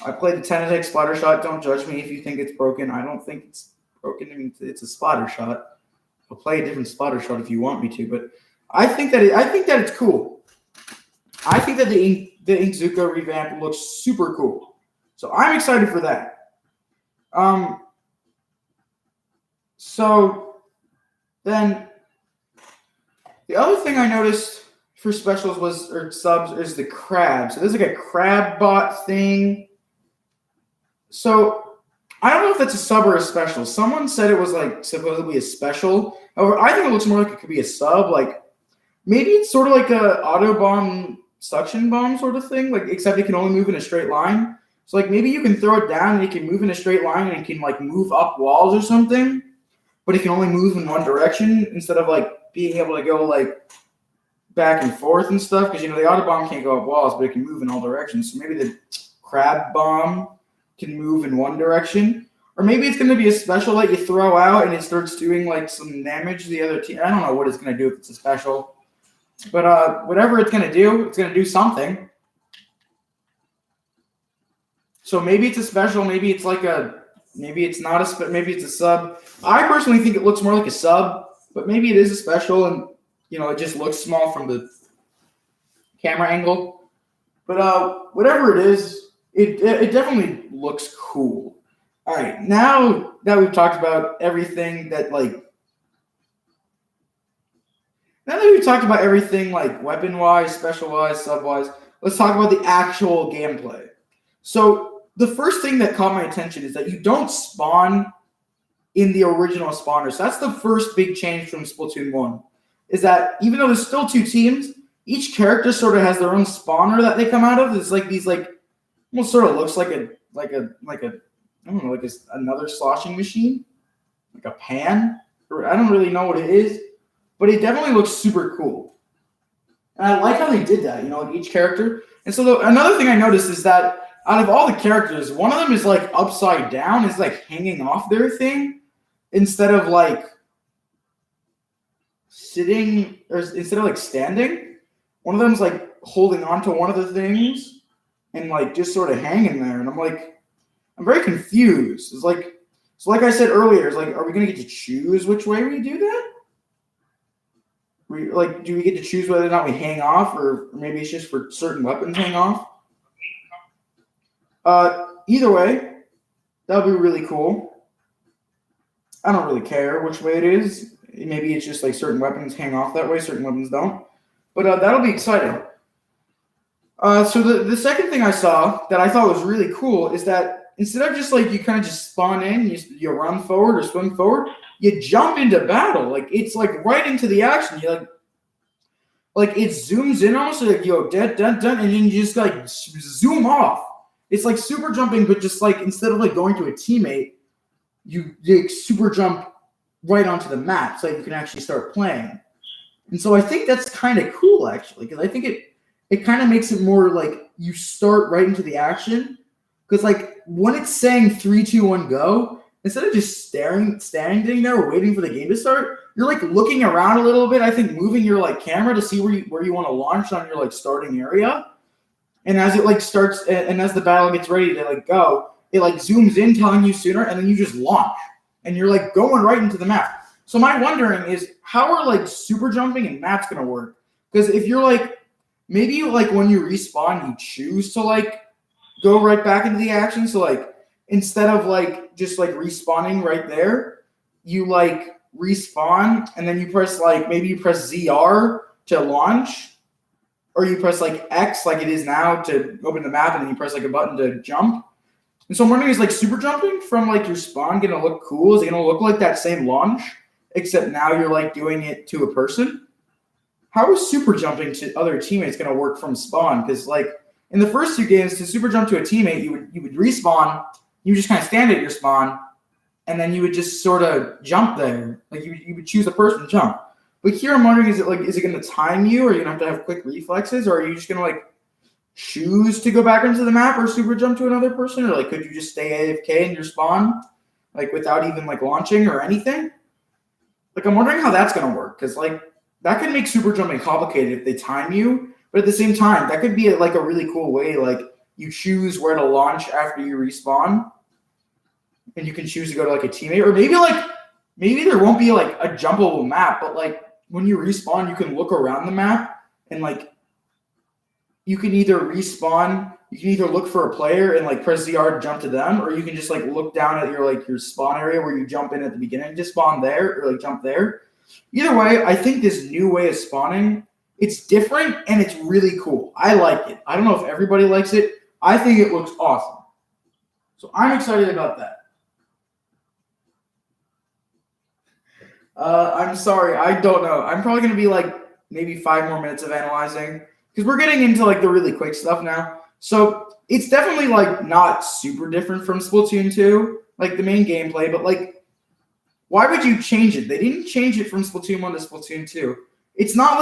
I played the 10-attack Splatter Shot. Don't judge me if you think it's broken. I don't think it's broken. I mean, it's a Splatter Shot. I'll play a different Splatter Shot if you want me to, but I think that it's cool. I think that the Inkzooka revamp looks super cool. So I'm excited for that. So then the other thing I noticed for specials or subs is the crab. So there's like a crab bot thing. So I don't know if that's a sub or a special. Someone said it was like supposedly a special. However, I think it looks more like it could be a sub. Like maybe it's sort of like a auto bomb, suction bomb sort of thing. Like except it can only move in a straight line. So like maybe you can throw it down and it can move in a straight line and it can like move up walls or something. But it can only move in one direction instead of like being able to go like back and forth and stuff. Because the auto bomb can't go up walls, but it can move in all directions. So maybe the crab bomb can move in one direction. Or maybe it's going to be a special that you throw out and it starts doing like some damage to the other team. I don't know what it's going to do if it's a special. But whatever it's going to do something. So maybe it's a special, maybe it's not maybe it's a sub. I personally think it looks more like a sub, but maybe it is a special and it just looks small from the camera angle. But whatever it is, it definitely looks cool. All right, now that we've talked about everything like weapon-wise, special-wise, sub-wise, let's talk about the actual gameplay. So the first thing that caught my attention is that you don't spawn in the original spawners. So that's the first big change from Splatoon 1, is that even though there's still two teams, each character sort of has their own spawner that they come out of. It's like these almost sort of looks like another sloshing machine, like a pan. Or I don't really know what it is, but it definitely looks super cool. And I like how they did that, like each character. And so another thing I noticed is that out of all the characters, one of them is like upside down, is like hanging off their thing instead of like sitting, or instead of like standing. One of them's like holding onto one of the things and like just sort of hanging there. And I'm very confused. It's like, so like I said earlier, it's like, are we going to get to choose which way we do that? Do we get to choose whether or not we hang off, or maybe it's just for certain weapons hang off? Either way, That would be really cool. I don't really care which way it is. Maybe it's just like certain weapons hang off that way, certain weapons don't. But that'll be exciting. So the second thing I saw that I thought was really cool is that instead of just like you kind of just spawn in, you run forward or swim forward, you jump into battle. Like it's like right into the action. You like it zooms in almost like yo dead, and then you just like zoom off. It's like super jumping, but just like instead of like going to a teammate, you super jump right onto the map so you can actually start playing. And so I think that's kind of cool actually, because I think it kind of makes it more like you start right into the action. Because like when it's saying 3, 2, 1, go, instead of just standing there waiting for the game to start, you're like looking around a little bit. I think moving your like camera to see where you want to launch on your like starting area. And as it like starts and as the battle gets ready to like go, it like zooms in telling you sooner, and then you just launch and you're like going right into the map. So my wondering is how are like super jumping and maps gonna work? Because if you're like maybe like when you respawn, you choose to like go right back into the action. So like instead of like just like respawning right there, you like respawn and then you press like maybe you press ZR to launch, or you press like X like it is now to open the map, and then you press like a button to jump. And so I'm wondering, is like super jumping from like your spawn gonna look cool? Is it gonna look like that same launch, except now you're like doing it to a person? How is super jumping to other teammates gonna work from spawn? Because like in the first 2 games, to super jump to a teammate, you would respawn, you would just kind of stand at your spawn, and then you would just sort of jump there. Like you would choose a person to jump. But here I'm wondering, is it gonna time you, or are you gonna have to have quick reflexes, or are you just gonna like choose to go back into the map or super jump to another person, or like could you just stay AFK in your spawn, like without even like launching or anything? Like I'm wondering how that's gonna work, because like that could make super jumping complicated if they time you, but at the same time that could be like a really cool way. Like you choose where to launch after you respawn, and you can choose to go to like a teammate, or maybe there won't be like a jumpable map, but like when you respawn, you can look around the map and like you can either respawn, you can either look for a player and like press ZR to jump to them, or you can just like look down at your spawn area where you jump in at the beginning, just spawn there or like jump there. Either way, I think this new way of spawning, it's different and it's really cool. I like it. I don't know if everybody likes it. I think it looks awesome. So I'm excited about that. I'm sorry, I don't know. I'm probably going to be like maybe 5 more minutes of analyzing, because we're getting into like the really quick stuff now. So it's definitely like not super different from Splatoon 2, like the main gameplay, but like why would you change it? They didn't change it from Splatoon 1 to Splatoon 2. It's not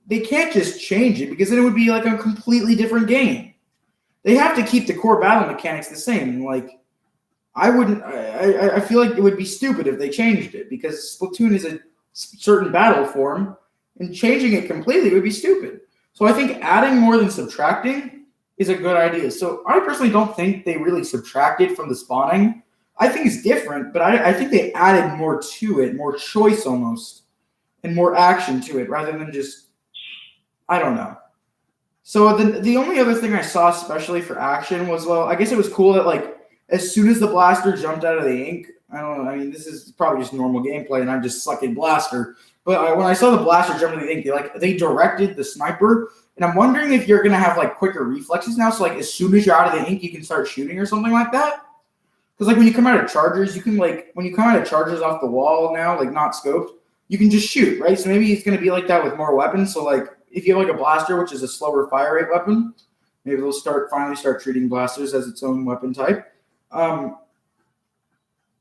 they can't just change it, because then it would be like a completely different game. They have to keep the core battle mechanics the same. And like I feel like it would be stupid if they changed it, because Splatoon is a certain battle form, and changing it completely would be stupid. So I think adding more than subtracting is a good idea. So I personally don't think they really subtracted from the spawning. I think it's different, but I think they added more to it, more choice almost, and more action to it, rather than just, I don't know. So the only other thing I saw especially for action was, well, I guess it was cool that like as soon as the blaster jumped out of the ink, I don't know, I mean, this is probably just normal gameplay and I'm just sucking blaster, but when I saw the blaster jump into the ink, they directed the sniper, and I'm wondering if you're going to have like quicker reflexes now, so like as soon as you're out of the ink, you can start shooting or something like that. Because like when you come out of chargers, you can like, when you come out of chargers off the wall now, like not scoped, you can just shoot, right? So maybe it's going to be like that with more weapons. So like if you have like a blaster, which is a slower fire rate weapon, maybe they'll finally start treating blasters as its own weapon type.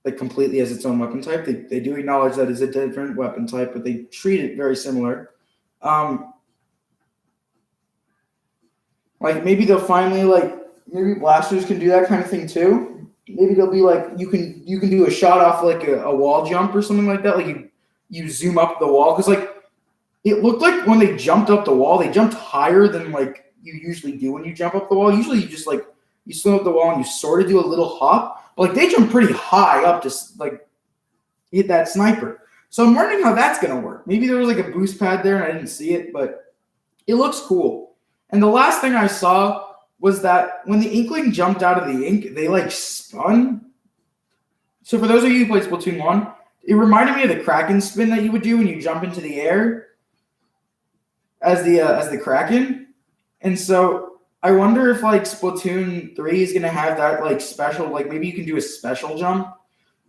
Like completely as its own weapon type. They do acknowledge that it's a different weapon type, but they treat it very similar. Like maybe they'll finally maybe blasters can do that kind of thing too. Maybe they'll be like you can do a shot off like a wall jump or something like that. Like you zoom up the wall, because like it looked like when they jumped up the wall, they jumped higher than like you usually do when you jump up the wall. Usually you just like you swim up the wall and you sort of do a little hop. But like they jump pretty high up to like hit that sniper. So I'm wondering how that's gonna work. Maybe there was like a boost pad there and I didn't see it, but it looks cool. And the last thing I saw was that when the Inkling jumped out of the ink, they like spun. So for those of you who played Splatoon 1, it reminded me of the Kraken spin that you would do when you jump into the air as the Kraken. And so I wonder if like Splatoon 3 is gonna have that like special, like maybe you can do a special jump.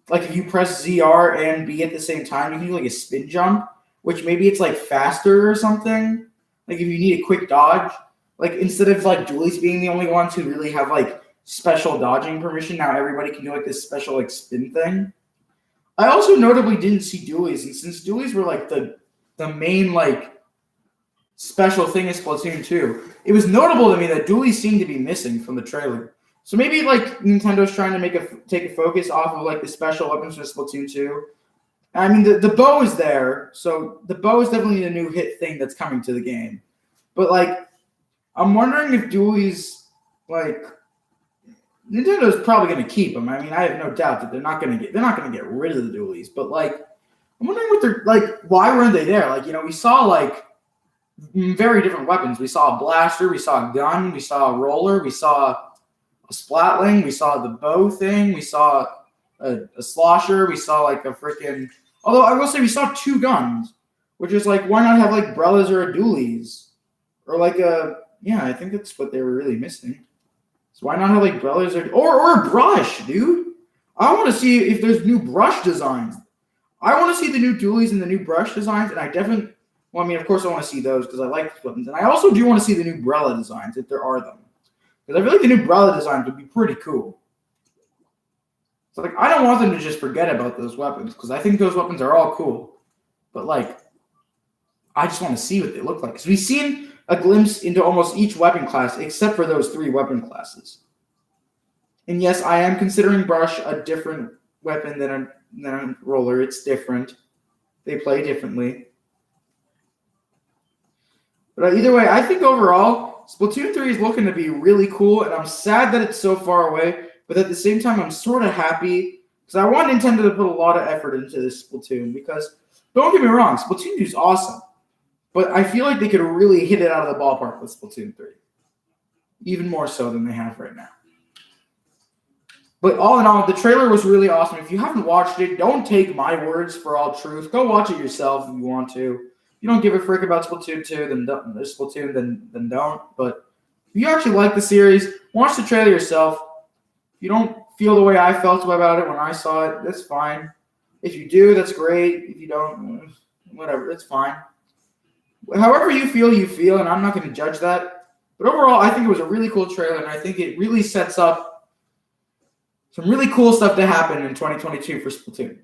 Like if you press ZR and B at the same time, you can do like a spin jump, which maybe it's like faster or something. Like if you need a quick dodge, like instead of like dualies being the only ones who really have like special dodging permission, now everybody can do like this special like spin thing. I also notably didn't see dualies, and since dualies were like the main like special thing in Splatoon 2, it was notable to me that dualies seemed to be missing from the trailer. So maybe like Nintendo's trying to take a focus off of like the special weapons for Splatoon 2. I mean the bow is there, so the bow is definitely a new hit thing that's coming to the game. But like I'm wondering if dualies like Nintendo's probably going to keep them. I mean, I have no doubt that they're not going to get rid of the dualies. But like, I'm wondering what they're like. Why weren't they there? Like, you know, we saw like very different weapons. We saw a blaster, we saw a gun, we saw a roller, we saw a splatling, we saw the bow thing, we saw a slosher, we saw like a freaking. Although I will say we saw 2 guns, which is like, why not have like Brellas or a dualies, or like a I think that's what they were really missing. So why not have like brothers or a brush, dude? I want to see if there's new brush designs. I want to see the new dualies and the new brush designs, and I definitely. Well, I mean, of course, I want to see those because I like the weapons, and I also do want to see the new Brella designs if there are them, because I feel like the new Brella designs would be pretty cool. So like, I don't want them to just forget about those weapons because I think those weapons are all cool, but like, I just want to see what they look like because we've seen a glimpse into almost each weapon class except for those 3 weapon classes. And yes, I am considering brush a different weapon than a roller. It's different. They play differently. But either way, I think overall, Splatoon 3 is looking to be really cool, and I'm sad that it's so far away, but at the same time, I'm sort of happy because I want Nintendo to put a lot of effort into this Splatoon because, don't get me wrong, Splatoon 2 is awesome. But I feel like they could really hit it out of the ballpark with Splatoon 3. Even more so than they have right now. But all in all, the trailer was really awesome. If you haven't watched it, don't take my words for all truth. Go watch it yourself if you want to. If you don't give a frick about Splatoon 2, then don't. But if you actually like the series, watch the trailer yourself. If you don't feel the way I felt about it when I saw it, that's fine. If you do, that's great. If you don't, whatever, that's fine. However you feel, and I'm not going to judge that. But overall, I think it was a really cool trailer, and I think it really sets up some really cool stuff to happen in 2022 for Splatoon.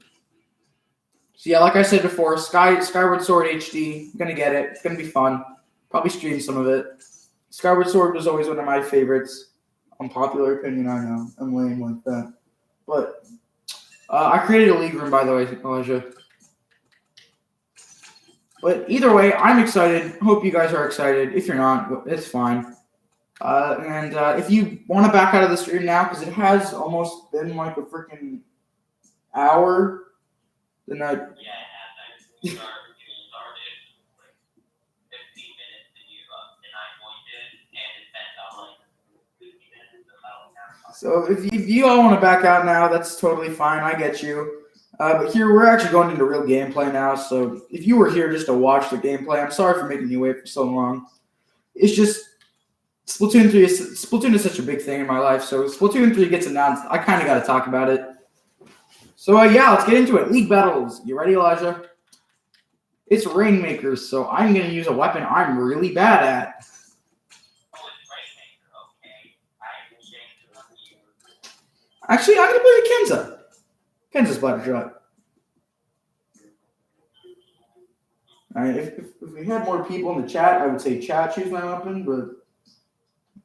So yeah, like I said before, Skyward Sword HD, I'm going to get it. It's going to be fun. Probably stream some of it. Skyward Sword was always one of my favorites. Unpopular opinion, I know. I'm lame like that. But I created a league room, by the way, Elijah. But either way, I'm excited. Hope you guys are excited. If you're not, it's fine. And if you want to back out of the stream now, because it has almost been like a freaking hour, then I... Yeah, it has. You started like 15 minutes and I joined it, and it's been about like 50 minutes. So if you all want to back out now, that's totally fine. I get you. But here, we're actually going into real gameplay now, so if you were here just to watch the gameplay, I'm sorry for making you wait for so long. It's just, Splatoon is such a big thing in my life, so Splatoon 3 gets announced, I kind of got to talk about it. So yeah, let's get into it. League battles. You ready, Elijah? It's Rainmaker, so I'm going to use a weapon I'm really bad at. Actually, I'm going to play the Kenza. Kenza's Splatter Shot. All right, if we had more people in the chat, I would say chat choose my weapon, but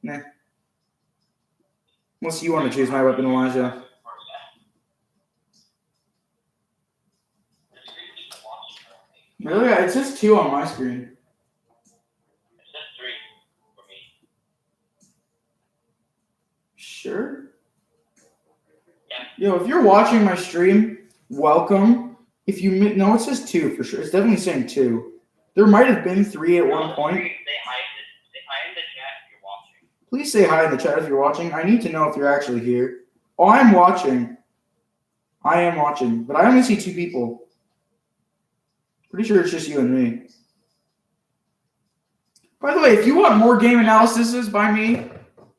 nah. Unless you want to choose my weapon, Elijah. Really? It says 2 on my screen. It says 3 for me. Sure. Yeah. Yo, if you're watching my stream, welcome. If you no, it says 2 for sure. It's definitely saying 2. There might have been 3 at one point. They hide the chat if you're watching. Please say hi in the chat if you're watching. I need to know if you're actually here. Oh, I'm watching. I am watching, but I only see 2 people. Pretty sure it's just you and me. By the way, if you want more game analyses by me,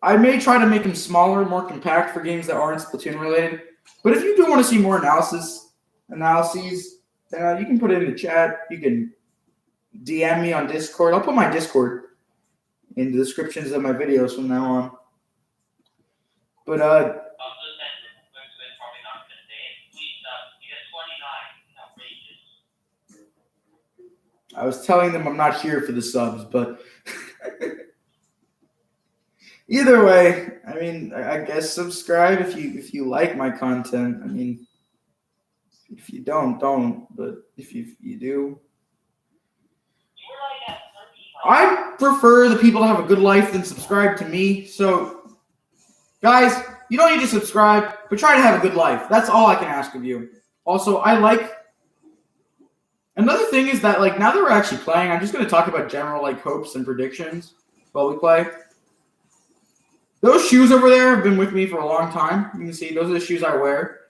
I may try to make them smaller, more compact for games that aren't Splatoon related. But if you do want to see more analyses, then you can put it in the chat. You can DM me on Discord. I'll put my Discord in the descriptions of my videos from now on. But I was telling them I'm not here for the subs, but either way, I mean, I guess subscribe if you like my content. I mean, if you don't, but if you do. I prefer the people to have a good life than subscribe to me. So, guys, you don't need to subscribe, but try to have a good life. That's all I can ask of you. Also, another thing is that, like, now that we're actually playing, I'm just going to talk about general, like, hopes and predictions while we play. Those shoes over there have been with me for a long time. You can see those are the shoes I wear.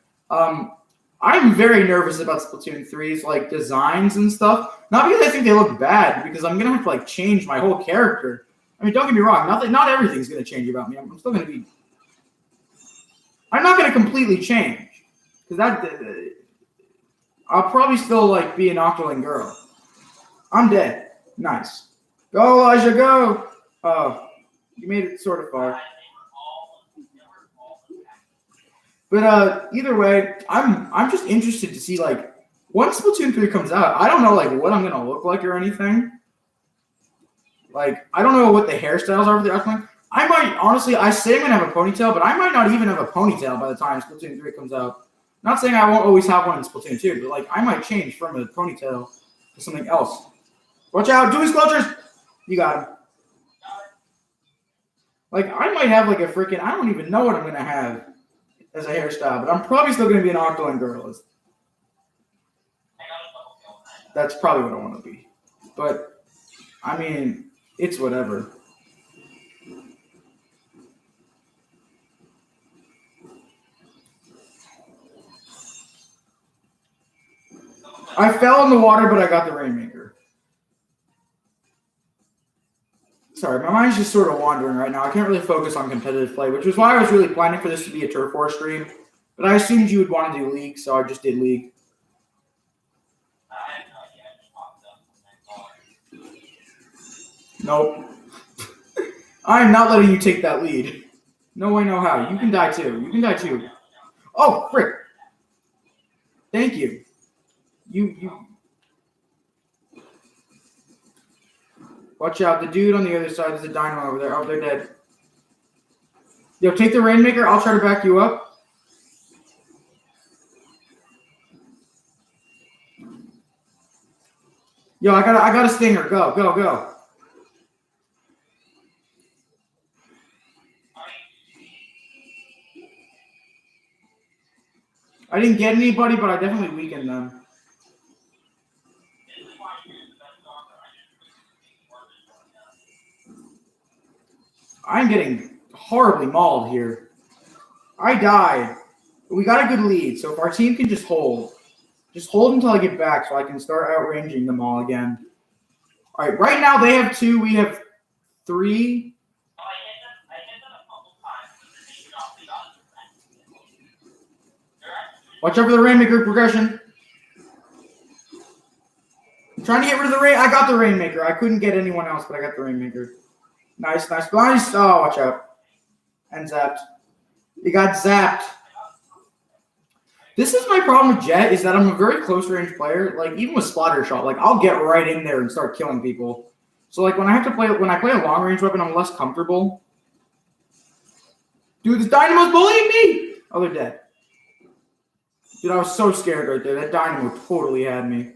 I'm very nervous about Splatoon 3's, like, designs and stuff. Not because I think they look bad, because I'm going to have to, like, change my whole character. I mean, don't get me wrong. Not everything's going to change about me. I'm still going to be... I'm not going to completely change. Because I'll probably still, like, be an Octoling girl. I'm dead. Nice. Go, Elijah, go! Oh, you made it sort of far. But either way, I'm just interested to see, like, once Splatoon 3 comes out, I don't know, like, what I'm going to look like or anything. Like, I don't know what the hairstyles are for the Octoling. I might, honestly, I say I'm going to have a ponytail, but I might not even have a ponytail by the time Splatoon 3 comes out. Not saying I won't always have one in Splatoon 2, but, like, I might change from a ponytail to something else. Watch out. Do his closures. You got him. Like, I might have, like, a freaking, I don't even know what I'm going to have as a hairstyle, but I'm probably still going to be an Octoling girl. That's probably what I want to be. But, I mean, it's whatever. I fell in the water, but I got the Rainmaker. Sorry, my mind's just sort of wandering right now. I can't really focus on competitive play, which was why I was really planning for this to be a Turf War stream. But I assumed you would want to do League, so I just did League. Nope. I am not letting you take that lead. No way, no how. You can die too. You can die too. Oh, frick. Thank you. You. Watch out. The dude on the other side is a Dyno over there. Oh, they're dead. Yo, take the Rainmaker. I'll try to back you up. Yo, I got a stinger. Go, go, go. I didn't get anybody, but I definitely weakened them. I'm getting horribly mauled here. I died. We got a good lead, so if our team can just hold until I get back so I can start outranging them all again. All right, right now they have 2, we have 3. Watch out for the Rainmaker progression. I'm trying to get rid of the Rain. I got the Rainmaker. I couldn't get anyone else, but I got the Rainmaker. Nice, nice, nice. Oh, watch out. And zapped. You got zapped. This is my problem with Jet, is that I'm a very close range player. Like, even with Splatter Shot, like, I'll get right in there and start killing people. So, like, when I play a long range weapon, I'm less comfortable. Dude, this Dynamo's bullying me! Oh, they're dead. Dude, I was so scared right there. That Dynamo totally had me.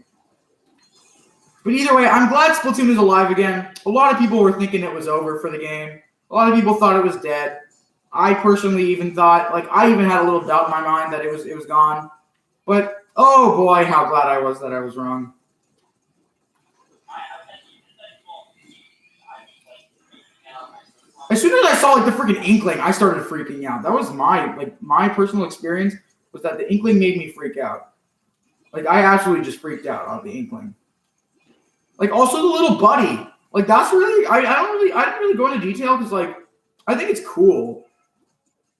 But either way, I'm glad Splatoon is alive again. A lot of people were thinking it was over for the game. A lot of people thought it was dead. I personally even thought, like, I even had a little doubt in my mind that it was gone. But, oh boy, how glad I was that I was wrong. As soon as I saw like the freaking Inkling, I started freaking out. That was my personal experience was that the Inkling made me freak out. Like I absolutely just freaked out on the Inkling. Like also the little buddy. Like that's really I didn't really go into detail because like I think it's cool.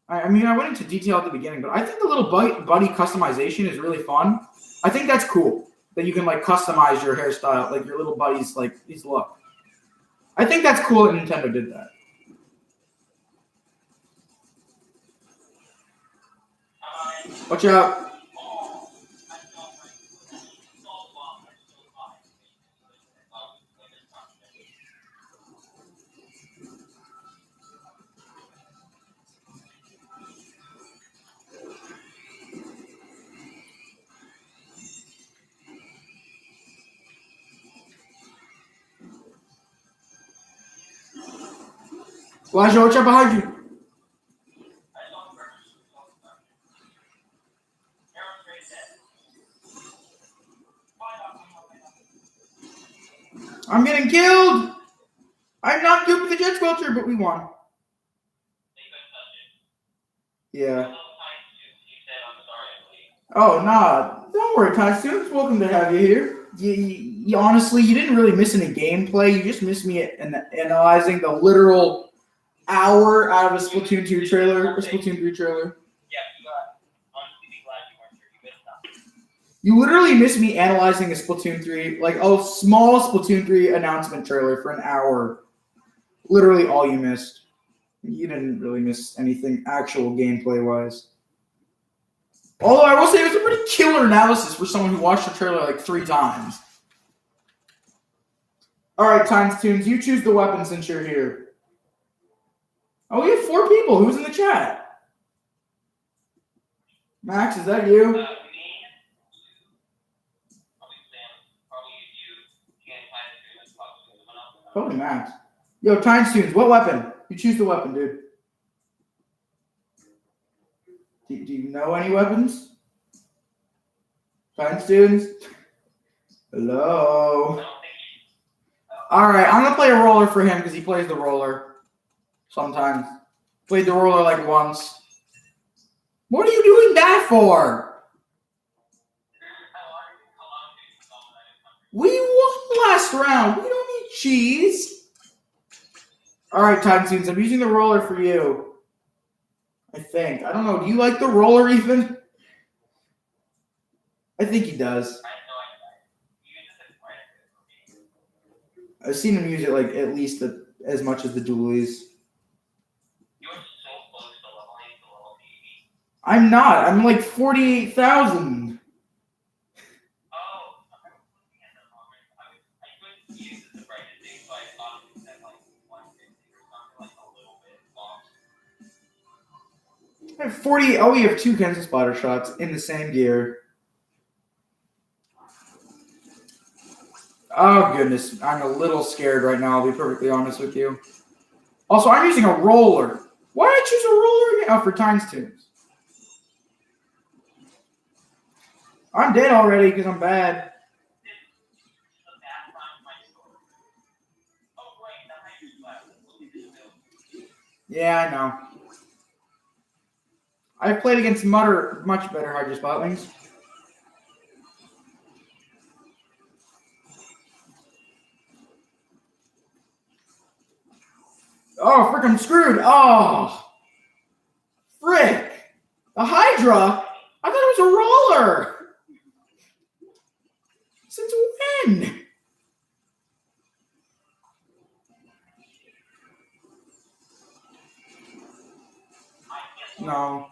I mean I went into detail at the beginning, but I think the little buddy customization is really fun. I think that's cool that you can like customize your hairstyle, like your little buddy's like his look. I think that's cool that Nintendo did that. Watch out. Elijah, watch out behind you. I'm getting killed. I'm not good with the jet sculpture, but we won. Yeah. Oh, nah. Don't worry, Ty Students. Welcome to have you here. You honestly, you didn't really miss any gameplay. You just missed me analyzing the literal hour out of a Splatoon 2 trailer, or Splatoon 3 trailer. You literally missed me analyzing a Splatoon 3, like a small Splatoon 3 announcement trailer for an hour. Literally all you missed. You didn't really miss anything actual gameplay-wise. Although I will say it was a pretty killer analysis for someone who watched the trailer like 3 times. All right, Times Tunes, you choose the weapon since you're here. Oh, we have 4 people. Who's in the chat? Max, is that you? Probably Max. Yo, Time Students, what weapon? You choose the weapon, dude. Do you know any weapons? Time Students? Hello? Alright, I'm going to play a roller for him because he plays the roller sometimes. Played the roller like once. What are you doing that for? We won last round. We don't need cheese. Alright, Time Students, I'm using the roller for you. I think. I don't know. Do you like the roller even? I think he does. I've seen him use it like at least as much as the dualies. I'm not. I'm like 48,000. I have 40. Oh, we have 2 Kansas splatter shots in the same gear. Oh, goodness. I'm a little scared right now, I'll be perfectly honest with you. Also, I'm using a roller. Why did I choose a roller again? Oh, for Times Tunes. I'm dead already because I'm bad. Yeah, I know. I've played against much better Hydra Spotlings. Oh, frick, I'm screwed. Oh, frick. The Hydra? I thought it was a roller. Since when? No.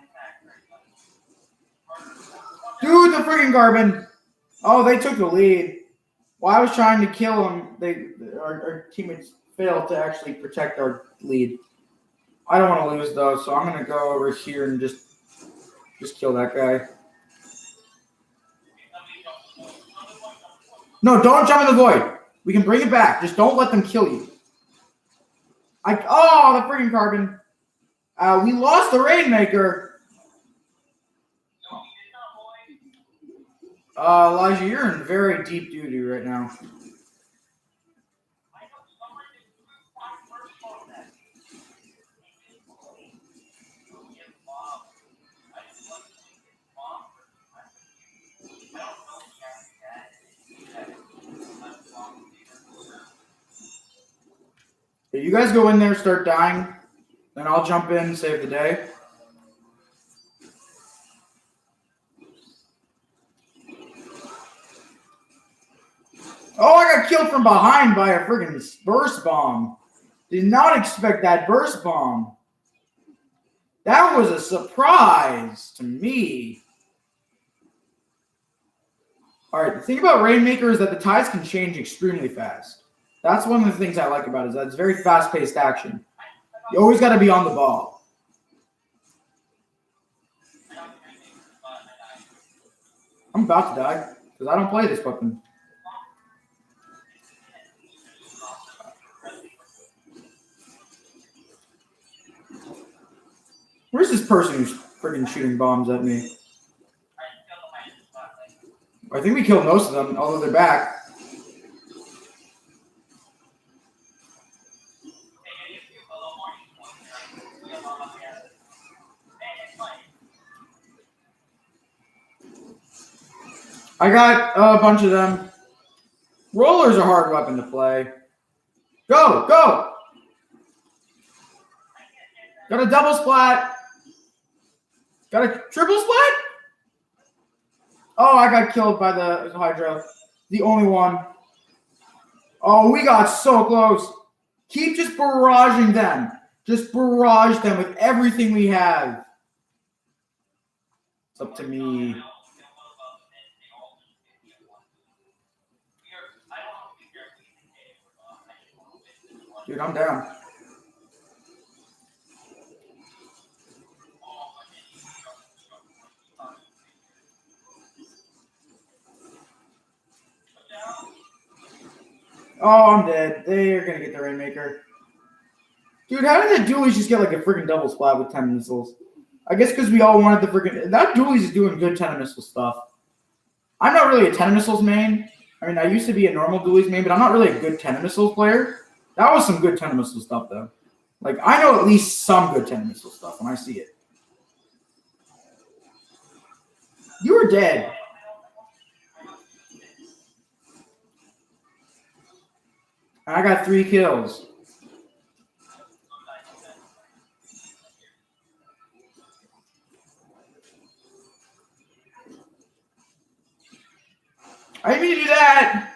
Dude, the freaking Garbin. Oh, they took the lead. While I was trying to kill them, our teammates failed to actually protect our lead. I don't want to lose, though, so I'm going to go over here and just kill that guy. No, don't jump in the void. We can bring it back. Just don't let them kill you. Oh, the freaking Carbon. We lost the Rainmaker. Elijah, you're in very deep duty right now. Yeah, you guys go in there, start dying, then I'll jump in and save the day. Oh, I got killed from behind by a friggin' burst bomb. Did not expect that burst bomb. That was a surprise to me. All right, the thing about Rainmaker is that the tides can change extremely fast. That's one of the things I like about it, is that it's very fast-paced action. You always got to be on the ball. I'm about to die because I don't play this weapon. Where's this person who's freaking shooting bombs at me? I think we killed most of them, although they're back. I got a bunch of them. Roller's a hard weapon to play. Go, go! Got a double splat. Got a triple splat? Oh, I got killed by the Hydra. The only one. Oh, we got so close. Keep just barraging them. Just barrage them with everything we have. It's up to me. Dude, I'm down. Oh, I'm dead. They're gonna get the Rainmaker. Dude, how did the dualies just get like a freaking double splat with 10 missiles? I guess because we all wanted the freaking... That dualies is doing good 10 missile stuff. I'm not really a 10 missiles main. I mean, I used to be a normal dualies main, but I'm not really a good 10 missiles player. That was some good 10 missile stuff, though. Like, I know at least some good 10 missile stuff when I see it. You were dead. I got 3 kills. I didn't mean to do that.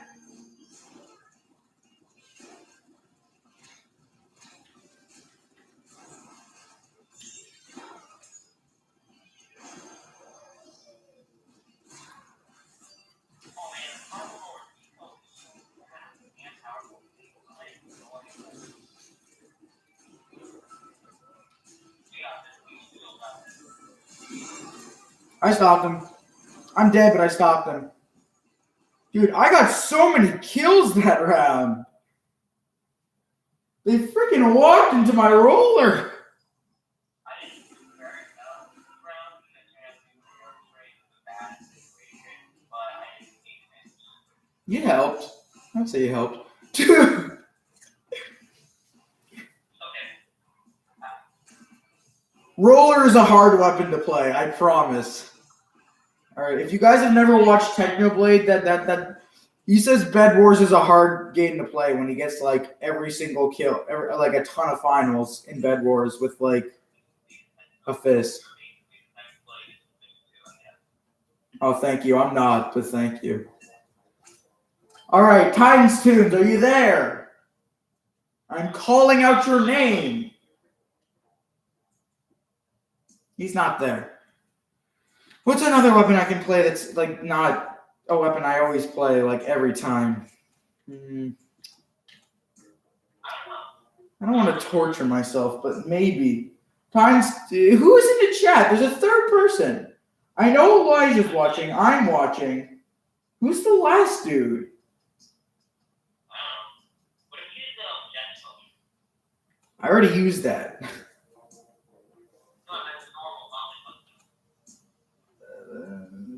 I stopped him. I'm dead, but I stopped him. Dude, I got so many kills that round. They freaking walked into my roller. You helped. I'd say you helped. Dude. Roller is a hard weapon to play, I promise. All right, if you guys have never watched Technoblade, that he says Bed Wars is a hard game to play when he gets like every single kill, like a ton of finals in Bed Wars with like a fist. Oh, thank you. I'm not, but thank you. All right, Titans Tunes, are you there? I'm calling out your name. He's not there. What's another weapon I can play that's like not a weapon I always play like every time? I don't want to torture myself, but maybe. Who's in the chat? There's a third person. I know Elijah's watching. I'm watching. Who's the last dude? I already used that.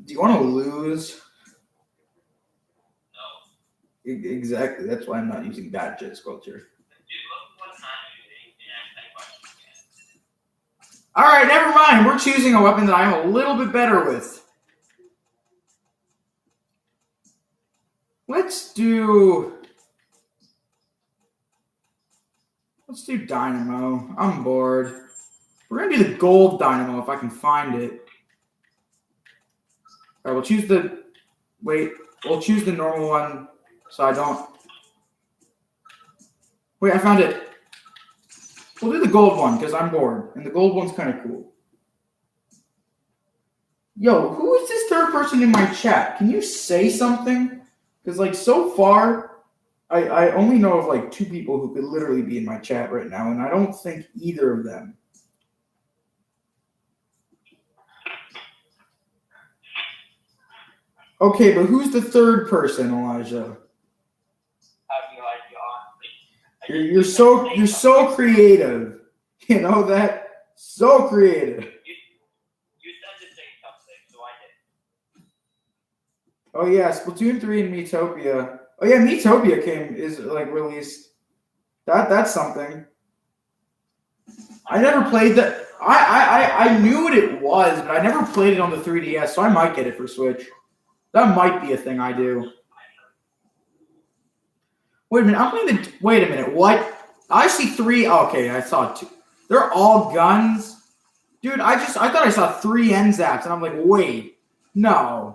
Do you want to lose? No. Exactly. That's why I'm not using that jet sculpture. All right, never mind. We're choosing a weapon that I'm a little bit better with. Let's do... Let's do Dynamo. I'm bored. We're gonna do the gold Dynamo if I can find it. All right, we'll choose the. Wait, we'll choose the normal one so I don't. Wait, I found it. We'll do the gold one because I'm bored, and the gold one's kind of cool. Yo, who is this third person in my chat? Can you say something? Because like so far, I only know of like 2 people who could literally be in my chat right now, and I don't think either of them. Okay, but who's the third person, Elijah? I have no idea, honestly. You're so creative. You know that? So creative. You said to say something, so I did. Oh yeah, Splatoon 3 and Miitopia. Oh yeah, Miitopia is like released. That's something. I never played that. I knew what it was, but I never played it on the 3DS, so I might get it for Switch. That might be a thing I do. Wait a minute, I'm playing the. Wait a minute, what? I see 3. Okay, I saw 2. They're all guns, dude. I thought I saw 3 NZAPs, and I'm like, wait, no.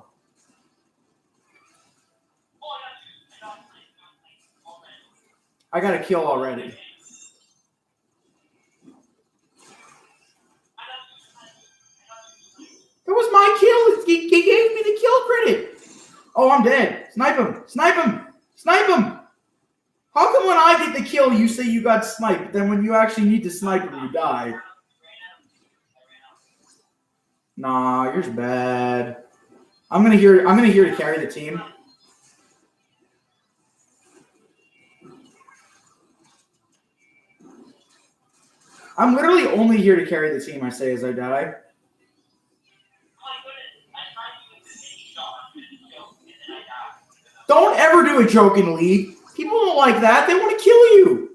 I got a kill already. That was my kill. He gave me the kill credit. Oh, I'm dead. Snipe him. Snipe him. Snipe him. How come when I get the kill, you say you got sniped, but then when you actually need to snipe him, you die? Nah, you're just bad. I'm gonna here to carry the team. I'm literally only here to carry the team, I say as I die. Don't ever do a joke in League. People don't like that. They want to kill you.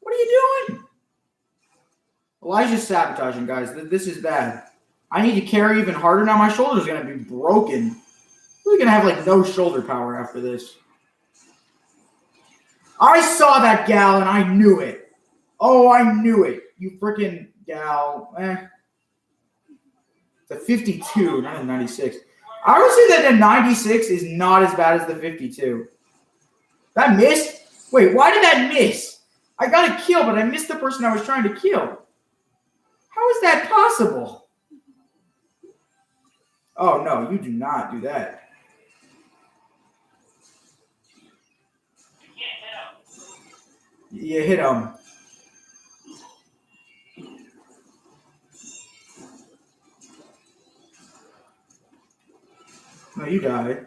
What are you doing? Elijah's sabotaging, guys. This is bad. I need to carry even harder. Now my shoulder's going to be broken. We're going to have like no shoulder power after this. I saw that gal and I knew it. Oh, I knew it. You freaking gal. It's a 52, not a 96. I would say that the 96 is not as bad as the 52. That missed? Wait, why did that miss? I got a kill, but I missed the person I was trying to kill. How is that possible? Oh, no, you do not do that. You hit him. No, you die.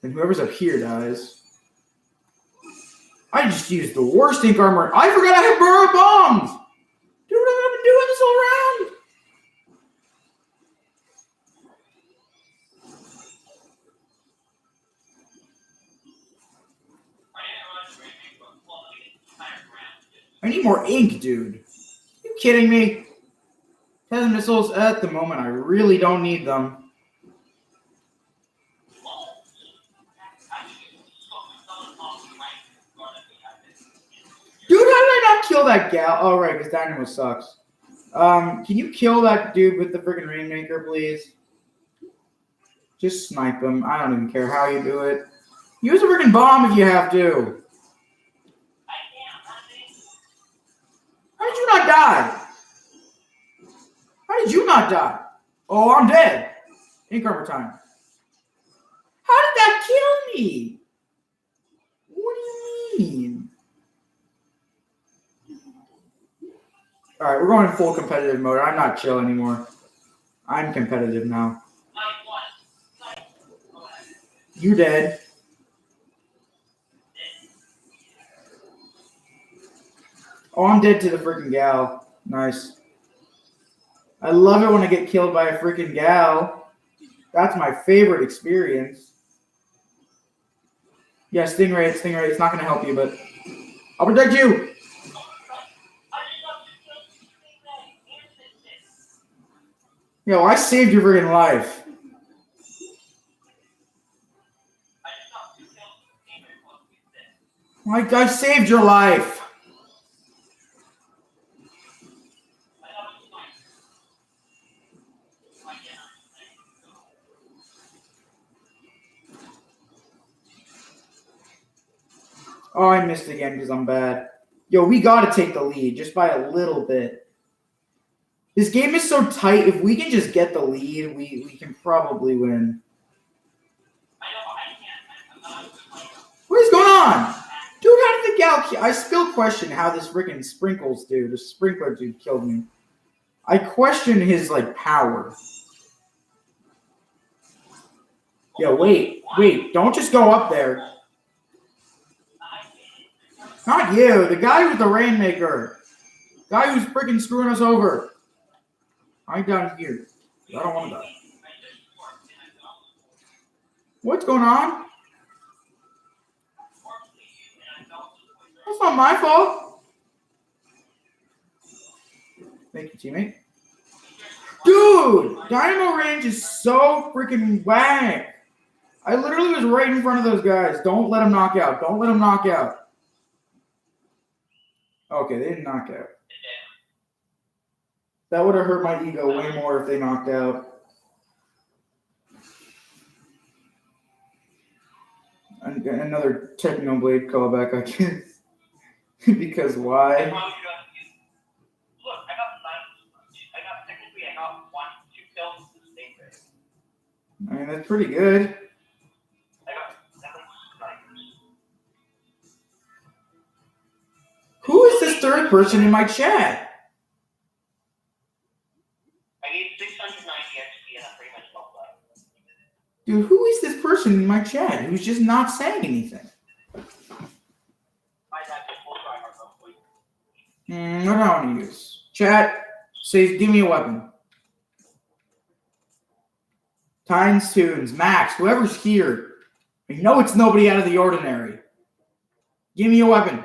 And whoever's up here dies. I just used the worst ink armor. I forgot I had burrow bombs! Dude, what have I been doing this whole round? I need more ink, dude. Are you kidding me? 10 missiles at the moment. I really don't need them. Dude, how did I not kill that gal? Oh, right, because Dynamo sucks. Can you kill that dude with the freaking Rainmaker, please? Just snipe him. I don't even care how you do it. Use a freaking bomb if you have to. How did you not die? How did you not die? Oh, I'm dead. Ink armor time. How did that kill me? What do you mean? All right, we're going full competitive mode. I'm not chill anymore. I'm competitive now. You dead. Oh, I'm dead to the freaking gal. Nice. I love it when I get killed by a freaking gal. That's my favorite experience. Yeah, Stingray, it's not going to help you, but I'll protect you. Yo, I saved your freaking life. Like, I saved your life. Oh, I missed again because I'm bad. Yo, we got to take the lead just by a little bit. This game is so tight. If we can just get the lead, we can probably win. What is going on? Dude, how did the gal... I still question how this freaking sprinkles dude, the sprinkler dude killed me. I question his, like, power. Yo, wait. Don't just go up there. Not you. The guy with the Rainmaker. Guy who's freaking screwing us over. I'm down here. I don't want to die. What's going on? That's not my fault. Thank you, teammate. Dude, dynamo range is so freaking whack. I literally was right in front of those guys. Don't let them knock out. Don't let them knock out. Okay, they didn't knock out. That would have hurt my ego way more if they knocked out. And another Technoblade callback, I guess. Because why? Look, I got 2 kills in the same phase. I mean, that's pretty good. I got 7 snipers. Who is this third person in my chat? I need 690 XP and I'm pretty much leveled up. Dude, who is this person in my chat who's just not saying anything? What do I want to use? Chat says, give me a weapon. Tynes Tunes, Max, whoever's here. I know it's nobody out of the ordinary. Give me a weapon.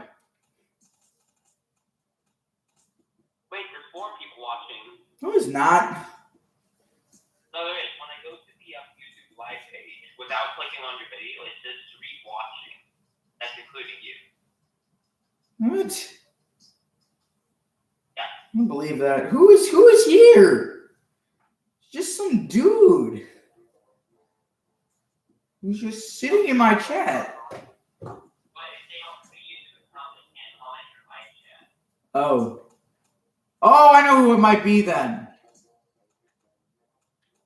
Wait, there's 4 people watching. No, it's not. No, there is. When I go to the YouTube live page, without clicking on your video, it says 3 watching. That's including you. What? I don't believe that. Who is here? Just some dude who's just sitting in my chat. Oh, I know who it might be then.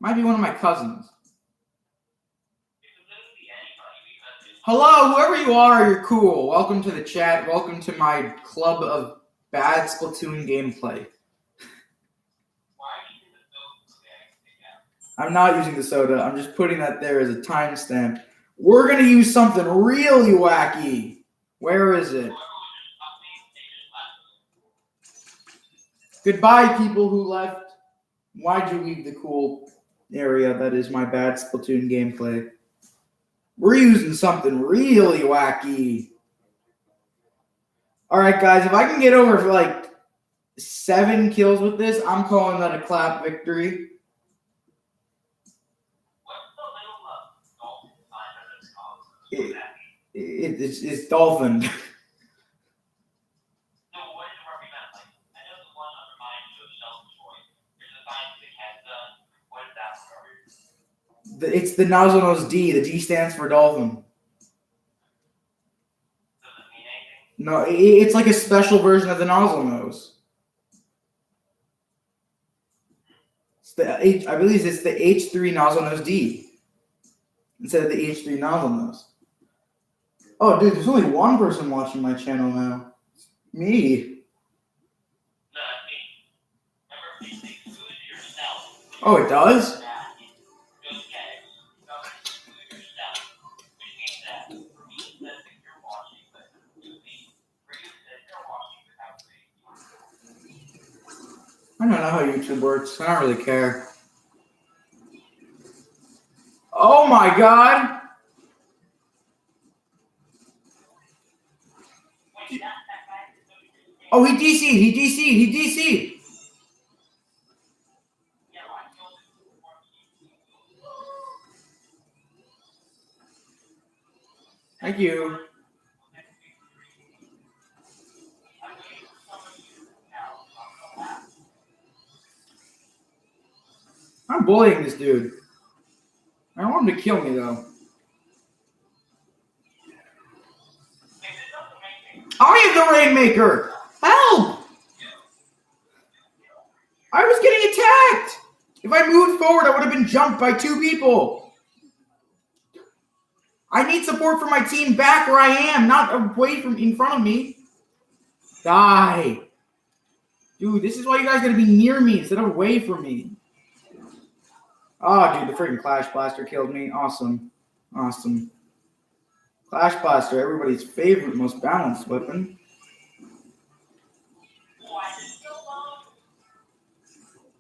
Might be one of my cousins. Hello, whoever you are, you're cool. Welcome to the chat. Welcome to my club of bad Splatoon gameplay. I'm not using the soda. I'm just putting that there as a timestamp. We're going to use something really wacky. Where is it? Goodbye, people who left. Why'd you leave the cool area that is my bad Splatoon gameplay? We're using something really wacky. All right, guys, if I can get over for like 7 kills with this, I'm calling that a clap victory. It's dolphin. It's the nozzle nose D. The D stands for dolphin. No, it's like a special version of the nozzle nose. I believe it's the H3 nozzle nose D instead of the H3 nozzle nose. Oh, dude, there's only one person watching my channel now. Me. Oh, it does? I don't know how YouTube works. I don't really care. Oh my god! Oh, he DC'd. Thank you. I'm bullying this dude. I don't want him to kill me, though. I am the Rainmaker! Help! I was getting attacked! If I moved forward, I would have been jumped by 2 people. I need support from my team back where I am, not away from in front of me. Die. Dude, this is why you guys gotta be near me instead of away from me. Oh, dude, the freaking Clash Blaster killed me. Awesome. Awesome. Clash Blaster, everybody's favorite, most balanced weapon.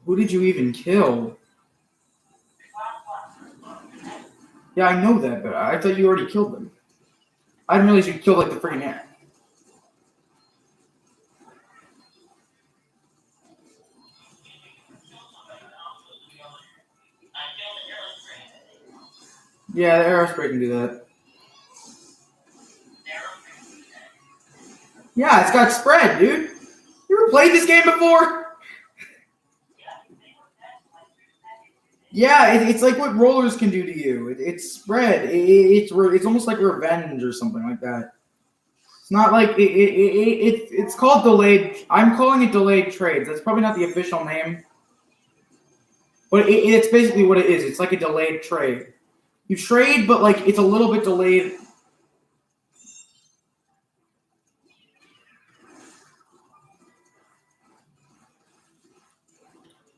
Who did you even kill? Yeah, I know that, but I thought you already killed them. I didn't realize you killed like the freaking ant. Yeah, the aerospray can do that. Yeah, it's got spread, dude. You ever played this game before? Yeah, it's like what rollers can do to you. It's spread. It's almost like revenge or something like that. It's not like it's called delayed. I'm calling it delayed trades. That's probably not the official name, but it's basically what it is. It's like a delayed trade. You trade, but like it's a little bit delayed.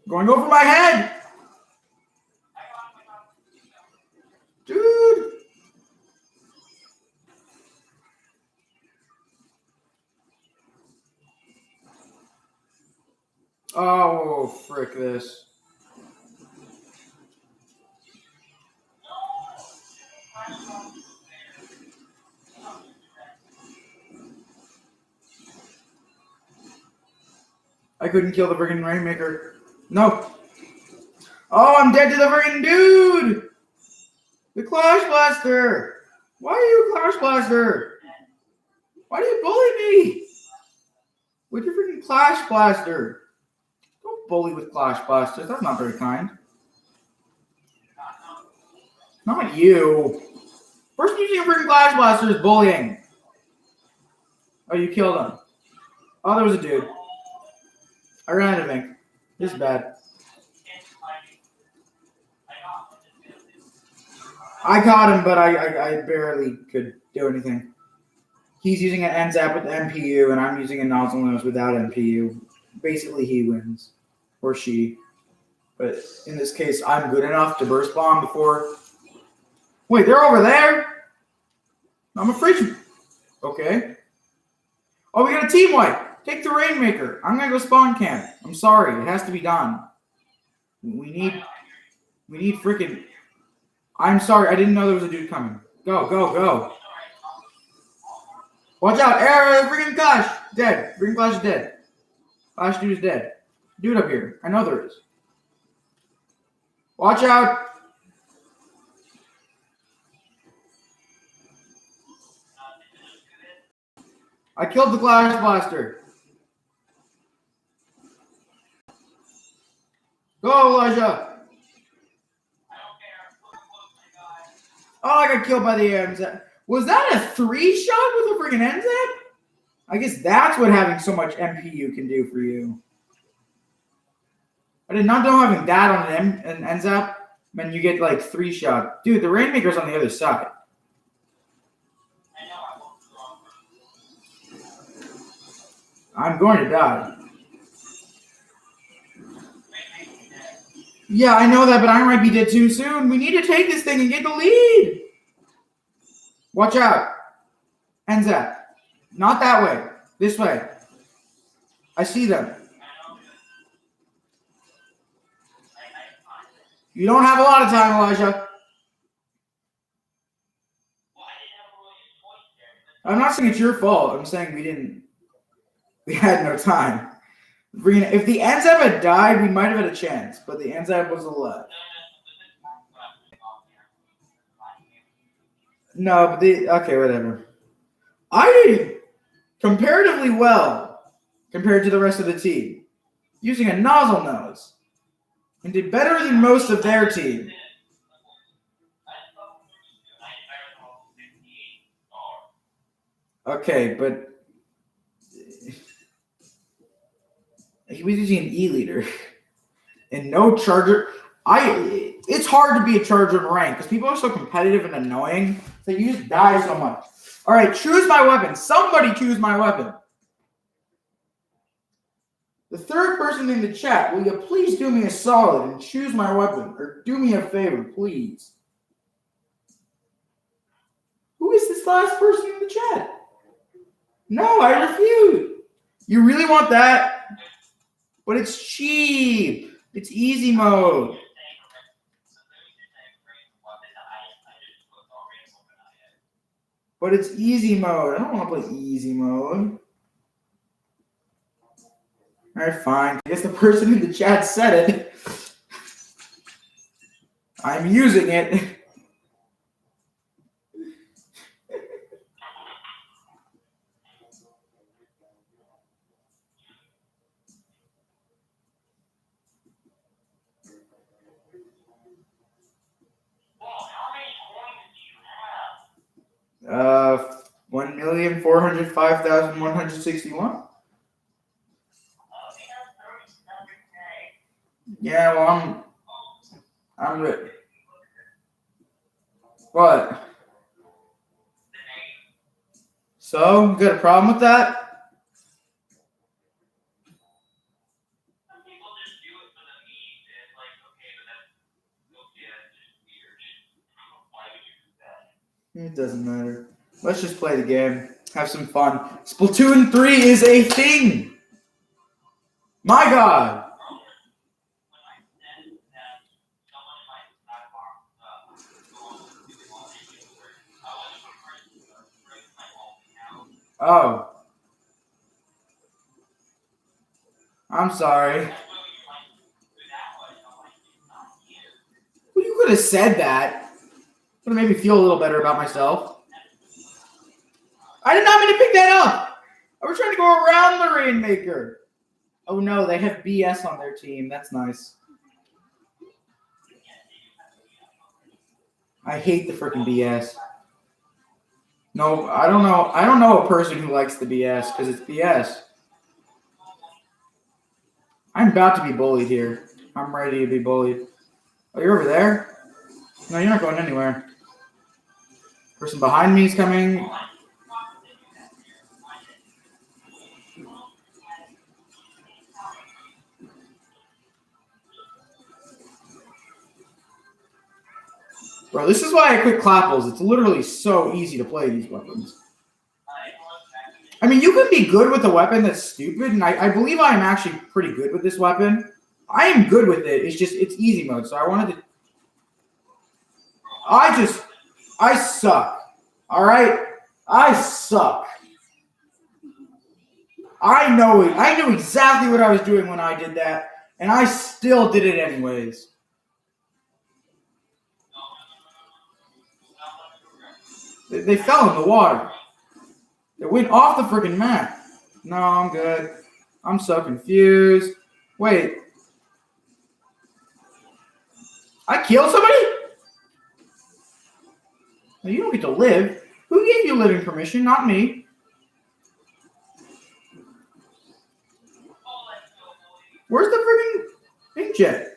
Going over my head. Dude. Oh, frick this. I couldn't kill the friggin' Rainmaker. No. Oh, I'm dead to the friggin' dude. The Clash Blaster. Why are you a Clash Blaster? Why do you bully me? With your freaking Clash Blaster. Don't bully with Clash Blasters. That's not very kind. Not you. First using a freaking Clash Blaster is bullying. Oh, you killed him. Oh, there was a dude. I ran out of ink. This is bad. I caught him, but I barely could do anything. He's using an NZAP with MPU, and I'm using a nozzle nose without MPU. Basically, he wins. Or she. But in this case, I'm good enough to burst bomb before... Wait, they're over there? I'm afraid. Okay. Oh, we got a team wipe. Take the Rainmaker. I'm going to go spawn camp. I'm sorry. It has to be done. We need freaking... I'm sorry. I didn't know there was a dude coming. Go, go, go. Watch out. Freaking Clash. Dead. Freaking Clash is dead. Clash dude is dead. Dude up here. I know there is. Watch out. I killed the Clash Blaster. Go, Elijah. Oh, I got killed by the NZAP. Was that a 3-shot with a freaking NZAP? I guess that's what having so much MPU can do for you. I did not know having that on an NZAP when you get like 3-shot. Dude, the Rainmaker's on the other side. I'm going to die. Yeah, I know that, but I might be dead too soon. We need to take this thing and get the lead. Watch out. NZAP. Not that way. This way. I see them. You don't have a lot of time, Elijah. I'm not saying it's your fault. I'm saying we had no time. If the NZAP had died, we might have had a chance, but the NZAP was alive. No, but okay, whatever. I did comparatively well compared to the rest of the team, using a nozzle nose, and did better than most of their team. Okay, but he was using an E-liter and no charger. It's hard to be a charger in rank because people are so competitive and annoying that you just die so much. All right, choose my weapon. Somebody choose my weapon. The third person in the chat, will you please do me a solid and choose my weapon? Or do me a favor, please. Who is this last person in the chat? No, I refuse. You really want that? But it's cheap. It's easy mode. But it's easy mode. I don't want to play easy mode. All right, fine. I guess the person in the chat said it. I'm using it. How many coins do you have? 1,405,161. Yeah, well, I'm rich. What? So, you got a problem with that? Some people just do it for the memes, and it's like, okay, but that's just weird. Why would you do that? It doesn't matter. Let's just play the game. Have some fun. Splatoon 3 is a thing! My God! When I said that someone in my platform I was referring to break my own account. Oh. I'm sorry. Well, you could have said that. Would have made me feel a little better about myself. I did not mean to pick that up. I was trying to go around the Rainmaker. Oh no, they have BS on their team. That's nice. I hate the freaking BS. No, I don't know. I don't know a person who likes the BS because it's BS. I'm about to be bullied here. I'm ready to be bullied. Oh, you're over there? No, you're not going anywhere. Person behind me is coming. Bro, this is why I quit Clapples. It's literally so easy to play these weapons. I mean, you can be good with a weapon that's stupid, and I believe I am actually pretty good with this weapon. I am good with it. It's just, it's easy mode, so I wanted to... I suck. All right? I suck. I knew exactly what I was doing when I did that, and I still did it anyways. They fell in the water. They went off the freaking map. No, I'm good. I'm so confused. Wait. I killed somebody? No, you don't get to live. Who gave you living permission? Not me. Where's the freaking inkjet?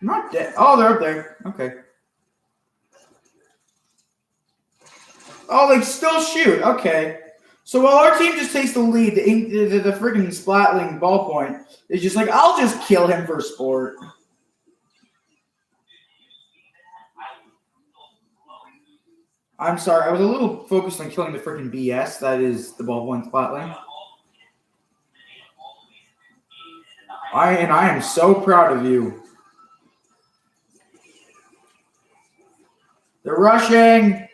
I'm not dead. Oh, they're up there. Okay. Oh, they still shoot. Okay. So while our team just takes the lead, the freaking Splatling ballpoint is just like, I'll just kill him for sport. I'm sorry. I was a little focused on killing the freaking BS. That is the ballpoint Splatling. I am so proud of you. They're rushing.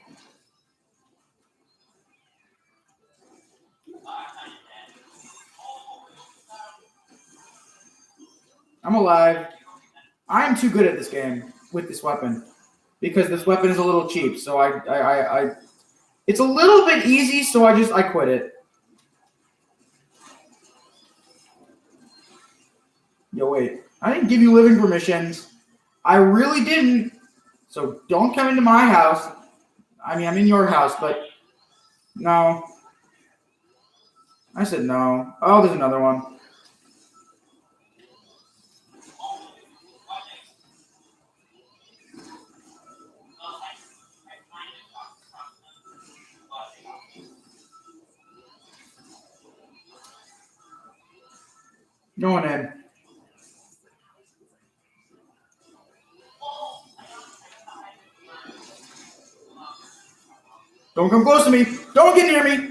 I'm alive. I am too good at this game with this weapon because this weapon is a little cheap. So it's a little bit easy. So I quit it. Yo, wait. I didn't give you living permissions. I really didn't. So don't come into my house. I mean, I'm in your house, but no. I said no. Oh, there's another one. Going in. Don't come close to me. Don't get near me.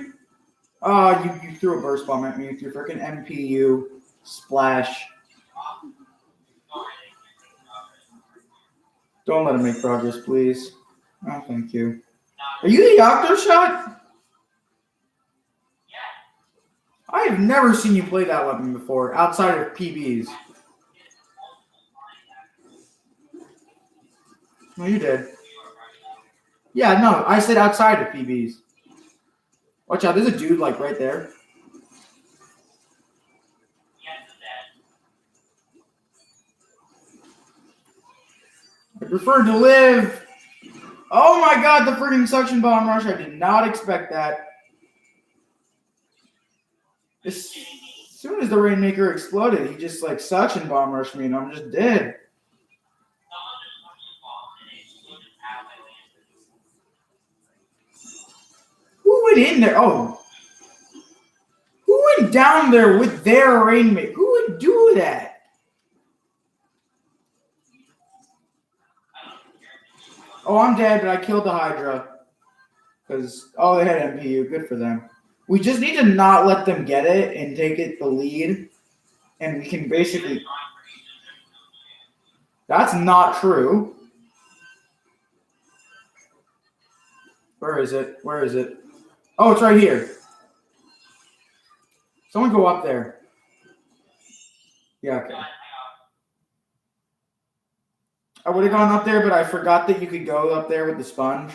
You threw a burst bomb at me with your freaking MPU splash. Don't let him make progress, please. Oh, thank you. Are you the Octo Shot? I have never seen you play that weapon before, outside of PBs. No, you did. Yeah, no, I said outside of PBs. Watch out, there's a dude like right there. I prefer to live. Oh my god, the freaking suction bomb rush. I did not expect that. As soon as the Rainmaker exploded, he just like suction bomb rushed me and I'm just dead. Who went in there? Oh. Who went down there with their Rainmaker? Who would do that? Oh, I'm dead, but I killed the Hydra. Because, oh, they had MPU. Good for them. We just need to not let them get it and take it the lead. And we can basically... That's not true. Where is it? Where is it? Oh, it's right here. Someone go up there. Yeah, okay. I would have gone up there, but I forgot that you could go up there with the sponge.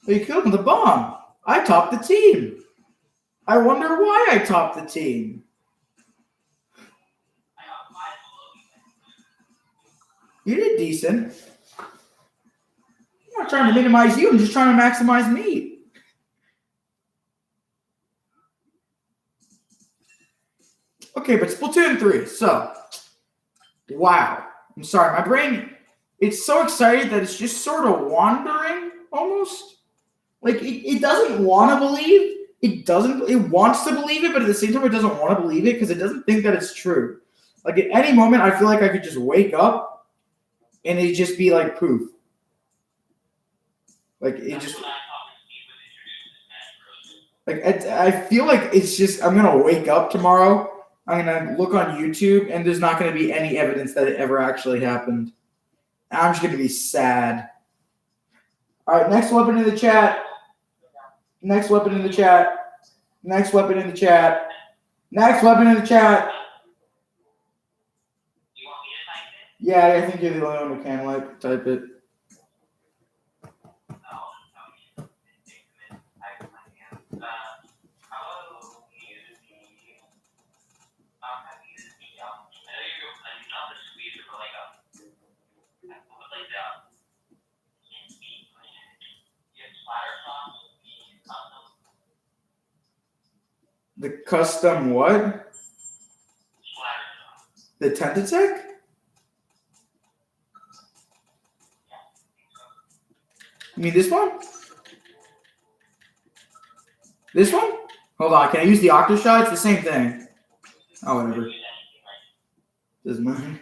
But you killed him with a bomb. I topped the team. I wonder why I topped the team. You did decent. I'm not trying to minimize you. I'm just trying to maximize me. Okay, but Splatoon 3. So, wow. I'm sorry. My brain, it's so excited that it's just sort of wandering almost. Like, it doesn't want to believe. It wants to believe it, but at the same time, it doesn't want to believe it because it doesn't think that it's true. Like, at any moment, I feel like I could just wake up and it'd just be like poof. Like, it just... Like, I feel like it's just, I'm going to wake up tomorrow. I'm going to look on YouTube, and there's not going to be any evidence that it ever actually happened. I'm just going to be sad. All right, next weapon in the chat. Next weapon in the chat. Next weapon in the chat. Next weapon in the chat. Yeah, I think you're the only one who can like type it. The custom what? The Tentatek? You mean this one? This one? Hold on, can I use the Octo Shot? It's the same thing. Oh, whatever. Doesn't matter.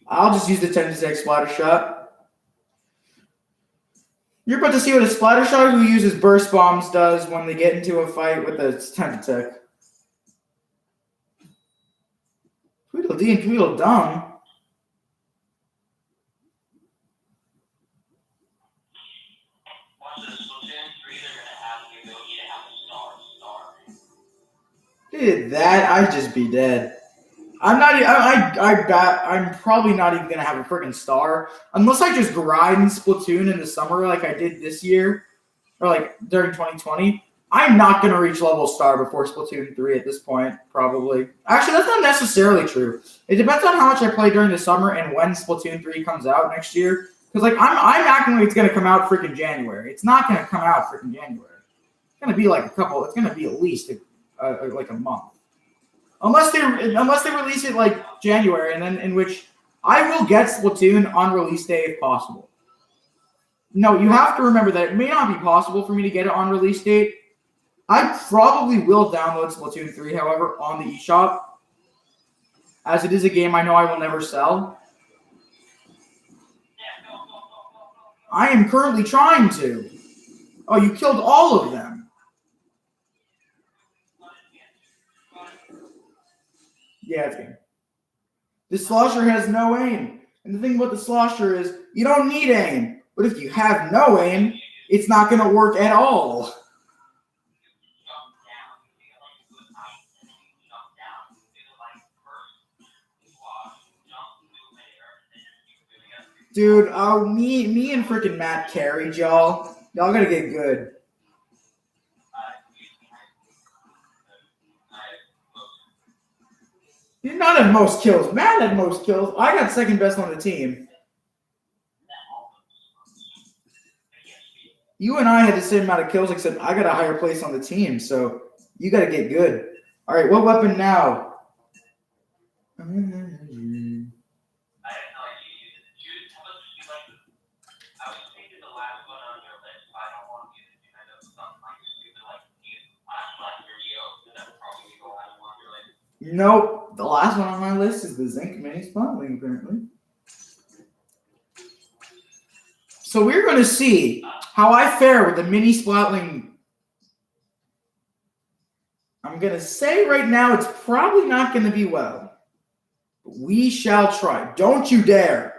I'll just use the Tentatek Splatter Shot. You're about to see what a Splatter Shot who uses burst bombs does when they get into a fight with a Tentatek. Tweedledee and Tweedledum. Dude, that I'd just be dead. I'm not. I'm probably not even gonna have a freaking star unless I just grind Splatoon in the summer like I did this year, or like during 2020. I'm not going to reach level star before Splatoon 3 at this point, probably. Actually, that's not necessarily true. It depends on how much I play during the summer and when Splatoon 3 comes out next year. Because, like, I'm acting like it's going to come out freaking January. It's not going to come out freaking January. It's going to be like it's going to be at least like a month. Unless they release it like January, and then in which I will get Splatoon on release day if possible. No, you have to remember that it may not be possible for me to get it on release date. I probably will download Splatoon 3, however, on the eShop, as it is a game I know I will never sell. I am currently trying to. Oh, you killed all of them. Yeah, it's game. This slosher has no aim. And the thing about the slosher is you don't need aim. But if you have no aim, it's not going to work at all. Dude, me and freaking Matt carried y'all. Y'all gotta get good. You did not have most kills. Matt had most kills. I got second best on the team. You and I had the same amount of kills, except I got a higher place on the team, so you gotta get good. All right, what weapon now? Nope. The last one on my list is the Zinc Mini Splatling, apparently. So we're going to see how I fare with the Mini Splatling. I'm going to say right now it's probably not going to be well. But we shall try. Don't you dare.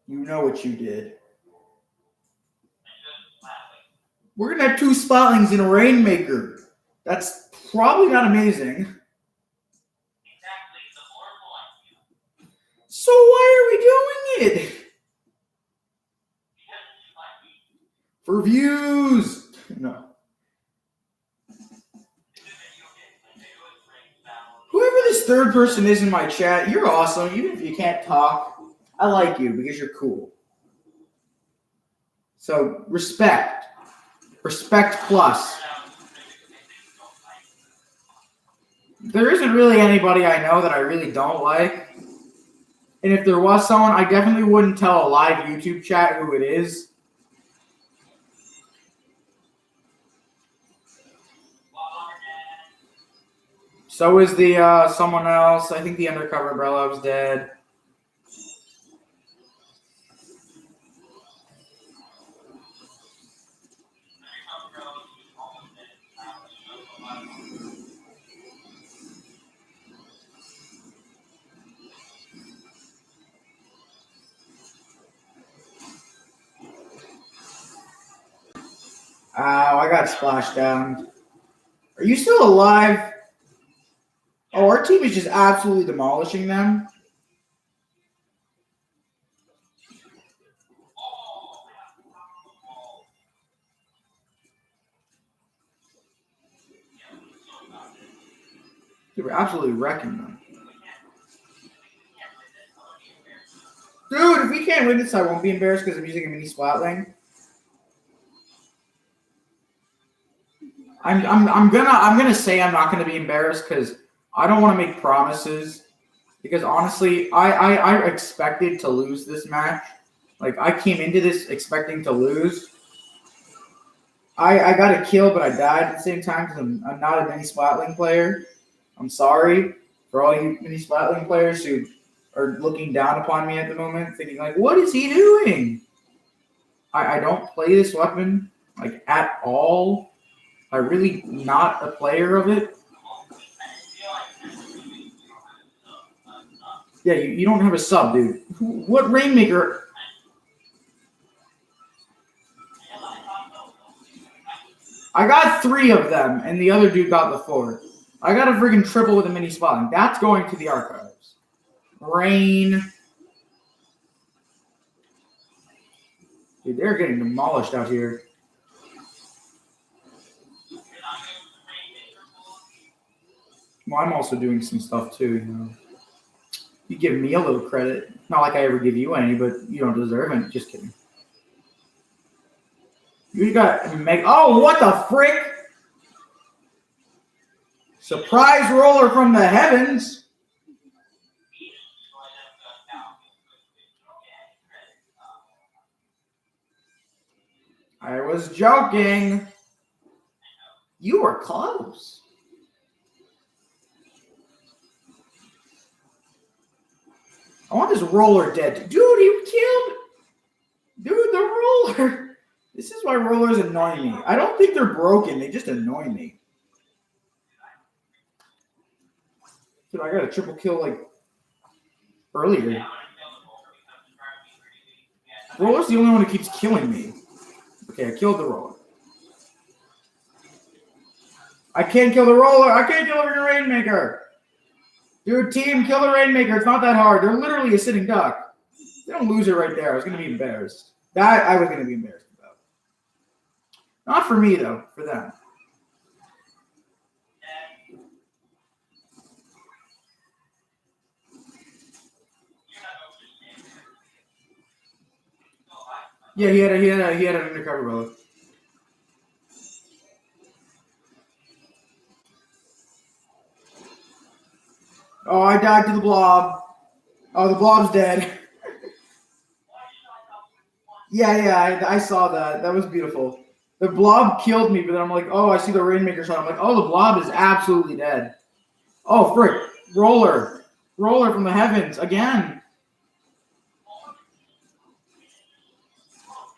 You know what you did. We're going to have 2 Splatlings in a Rainmaker. That's probably not amazing. So why are we doing it? For views. No. Whoever this third person is in my chat, you're awesome. Even if you can't talk, I like you because you're cool. So respect. Respect plus. There isn't really anybody I know that I really don't like. And if there was someone, I definitely wouldn't tell a live YouTube chat who it is. So is the someone else. I think the undercover umbrella was dead. Ow, I got splashed down. Are you still alive? Oh, our team is just absolutely demolishing them. Dude, we're absolutely wrecking them. Dude, if we can't win this, I won't be embarrassed because I'm using a mini Splatling. I'm gonna say I'm not gonna be embarrassed because I don't want to make promises. Because honestly, I expected to lose this match. Like I came into this expecting to lose. I got a kill, but I died at the same time because I'm not a mini Splatling player. I'm sorry for all you mini Splatling players who are looking down upon me at the moment, thinking like, "What is he doing?" I don't play this weapon like at all. I'm really not a player of it. Yeah, you don't have a sub, dude. What Rainmaker? I got 3 of them, and the other dude got the 4. I got a friggin' triple with a mini Splatling. That's going to the archives. Rain. Dude, they're getting demolished out here. Well, I'm also doing some stuff too, you know. You give me a little credit. Not like I ever give you any, but you don't deserve any. Just kidding. You got Meg. Oh, what the frick? Surprise roller from the heavens. I was joking. You were close. I want this roller dead. Dude, he killed. Dude, the roller. This is why rollers annoy me. I don't think they're broken. They just annoy me. Dude, I got a triple kill like earlier. Roller's the only one who keeps killing me. Okay, I killed the roller. I can't kill the roller. I can't kill the Rainmaker. Dude, team, kill the Rainmaker. It's not that hard. They're literally a sitting duck. They don't lose it right there. I was going to be embarrassed. That I was going to be embarrassed about. Not for me, though. For them. Yeah, he had an undercover roller. Oh, I died to the blob. Oh, the blob's dead. Yeah, I saw that. That was beautiful. The blob killed me, but then I'm like, oh, I see the Rainmaker shot. I'm like, oh, the blob is absolutely dead. Oh, frick. Roller. Roller from the heavens. Again.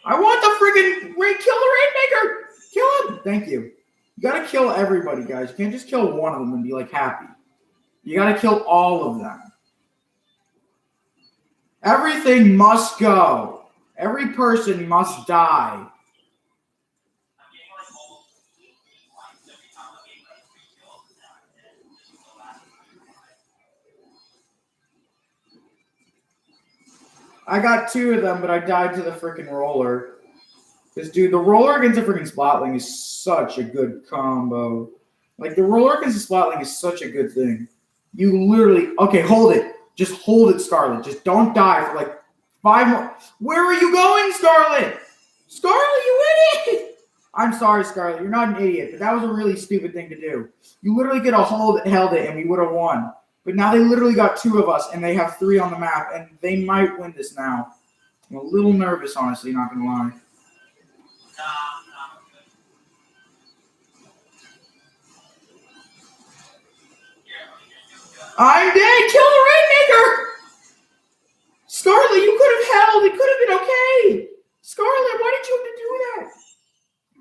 I want the friggin' kill the Rainmaker. Kill him. Thank you. You got to kill everybody, guys. You can't just kill one of them and be, like, happy. You got to kill all of them. Everything must go. Every person must die. I got 2 of them, but I died to the freaking roller. Because, dude, the roller against the freaking Splatling is such a good combo. Like, the roller against the Splatling is such a good thing. You literally... Okay, hold it. Just hold it, Scarlet. Just don't die for, like, 5 more... Where are you going, Scarlet? Scarlet, you idiot! I'm sorry, Scarlet. You're not an idiot, but that was a really stupid thing to do. You literally could have held it, and we would have won. But now they literally got 2 of us, and they have 3 on the map, and they might win this now. I'm a little nervous, honestly, not going to lie. I'm dead! Kill the Rainmaker! Scarlet, you could have held. It could have been okay. Scarlet, why did you have to do that?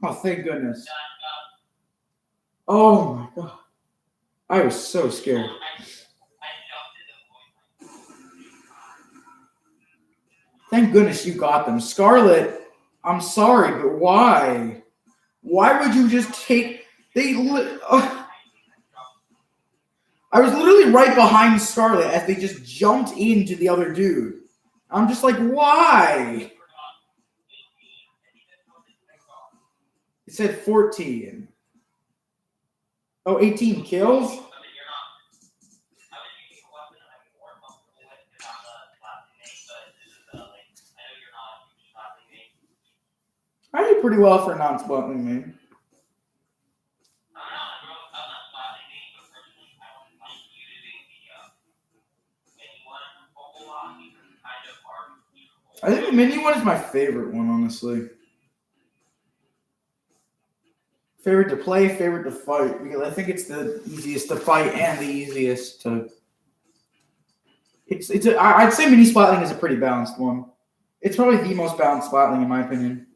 Oh, thank goodness. Oh, my God. I was so scared. Thank goodness you got them. Scarlet, I'm sorry, but why? Why would you just take... I was literally right behind Scarlet as they just jumped into the other dude. I'm just like, why? It said 14. Oh, 18 kills? I did pretty well for a non-Splatling main. I think the mini one is my favorite one, honestly. Favorite to play, favorite to fight, because I think it's the easiest to fight and the easiest to. I'd say mini Splatling is a pretty balanced one. It's probably the most balanced Splatling in my opinion.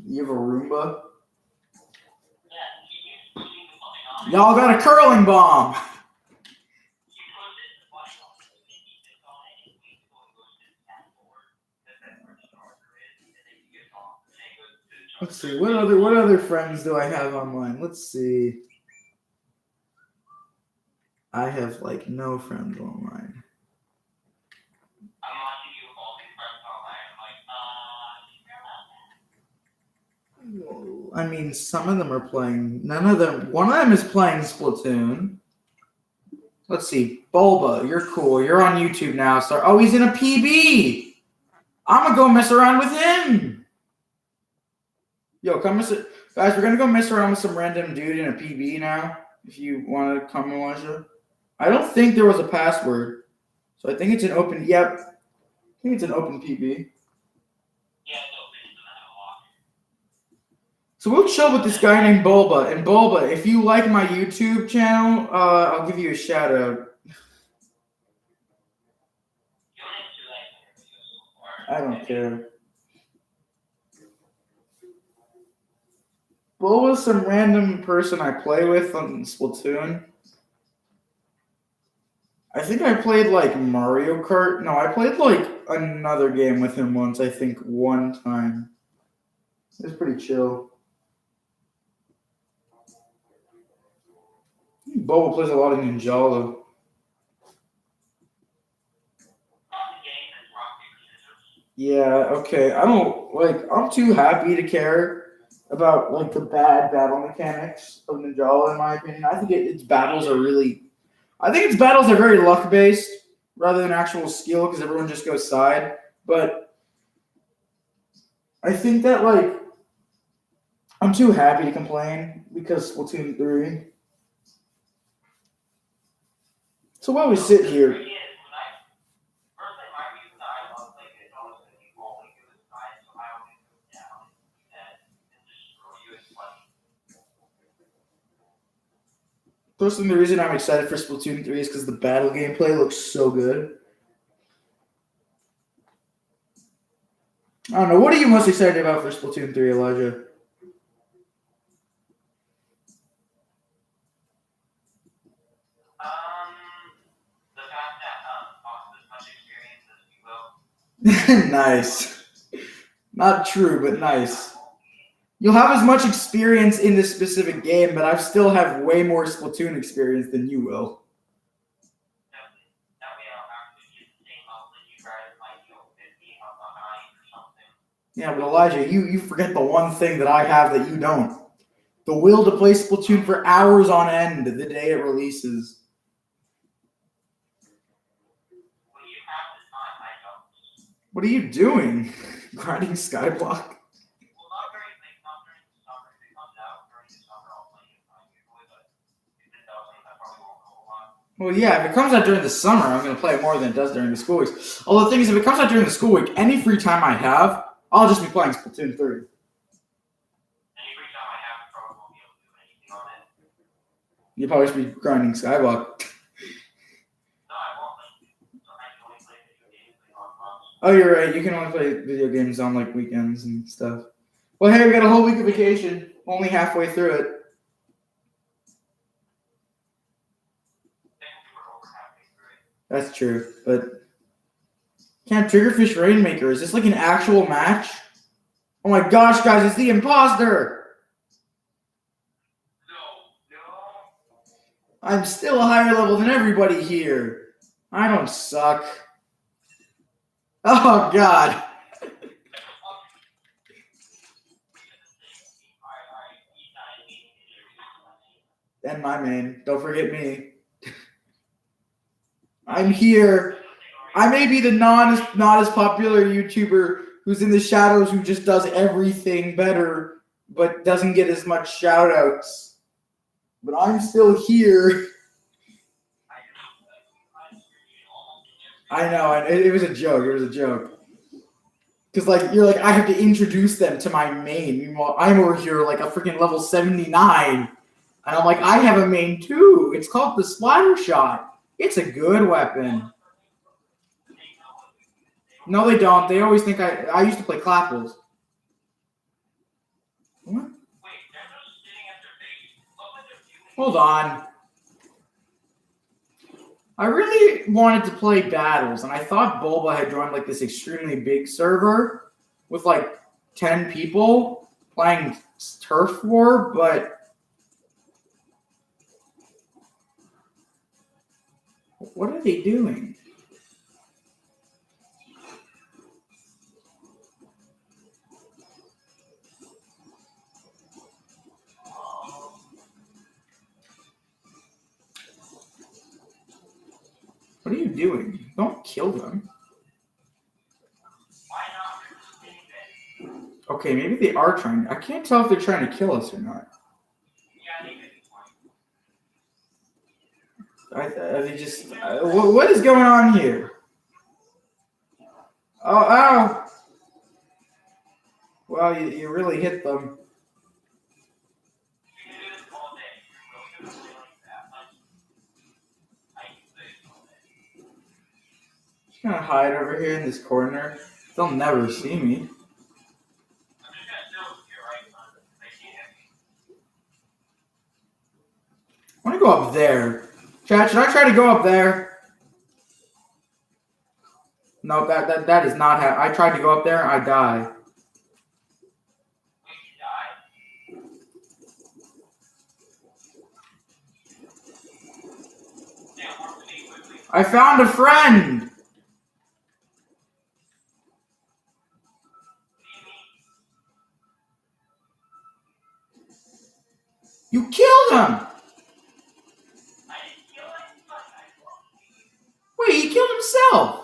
You have a Roomba? Y'all got a curling bomb. Let's see. What other friends do I have online? Let's see. I have like no friends online. I'm watching you evolving friends online. I'm like, I mean, some of them are playing. None of them. One of them is playing Splatoon. Let's see. Bulba, you're cool. You're on YouTube now. So, oh, he's in a PB. I'm gonna go mess around with him. Yo, come guys. We're gonna go mess around with some random dude in a PB now. If you want to come, Elijah. I don't think there was a password, so I think it's an open. Yep, I think it's an open PB. yeah, no, it's not a lot. So we'll chill with this guy named Bulba. And Bulba, if you like my YouTube channel, I'll give you a shout out. I don't care. Bulba's some random person I play with on Splatoon. I think I played like Mario Kart. No, I played like another game with him once, I think one time. It was pretty chill. Bulba plays a lot of Ninjala. Yeah, okay. I'm too happy to care about like the bad battle mechanics of Ninjala, in my opinion. I think its battles are very luck based rather than actual skill because everyone just goes side. But I think that like I'm too happy to complain because Splatoon 3. So while we sit here. Personally, the reason I'm excited for Splatoon 3 is because the battle gameplay looks so good. I don't know. What are you most excited about for Splatoon 3, Elijah? The fact that Fox has much experience as you will. Nice. Not true, but nice. You'll have as much experience in this specific game, but I still have way more Splatoon experience than you will. Yeah, but Elijah, you forget the one thing that I have that you don't. The will to play Splatoon for hours on end the day it releases. What are you doing? Grinding Skyblock? Well, yeah, if it comes out during the summer, I'm going to play it more than it does during the school weeks. Although the thing is, if it comes out during the school week, any free time I have, I'll just be playing Splatoon 3. Any free time I have, probably won't be able to do anything on it. You'll probably just be grinding Skyblock. No, I won't. I can only play video games on months. Oh, you're right. You can only play video games on like weekends and stuff. Well, hey, we got a whole week of vacation. Only halfway through it. That's true, but can't Triggerfish Rainmaker. Is this like an actual match? Oh my gosh, guys, it's the imposter! No. I'm still a higher level than everybody here. I don't suck. Oh god. And my main. Don't forget me. I'm here. I may be the not as popular YouTuber who's in the shadows who just does everything better but doesn't get as much shout outs. But I'm still here. I know, it was a joke. It was a joke. Because like you're like, I have to introduce them to my main. Meanwhile, I'm over here like a freaking level 79. And I'm like, I have a main too. It's called the Splatter Shot. It's a good weapon. No, they don't. They always think I used to play Clapples. What? Hold on. I really wanted to play battles, and I thought Bulba had joined like this extremely big server with like 10 people. playing Turf War, but what are they doing? What are you doing? Don't kill them. Why not? We're just it. Okay, maybe they are trying. I can't tell if they're trying to kill us or not. Yeah, they could be fine. They just. What is going on here? Oh, ow! Well, you really hit them. We can do this all day. You're really good at like that. I can do this all day. Just gonna hide over here in this corner. They'll never see me. I'm just gonna chill here, right? They can't. I want to go up there. Chat, should I try to go up there? No, that is not how. I tried to go up there. I die. I found a friend. You killed him. Wait, he killed himself.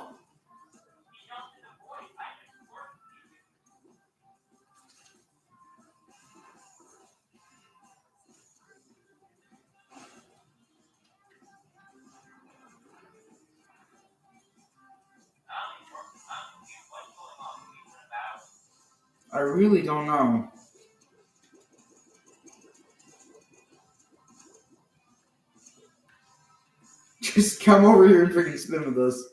I really don't know. Just come over here and freaking spin with us.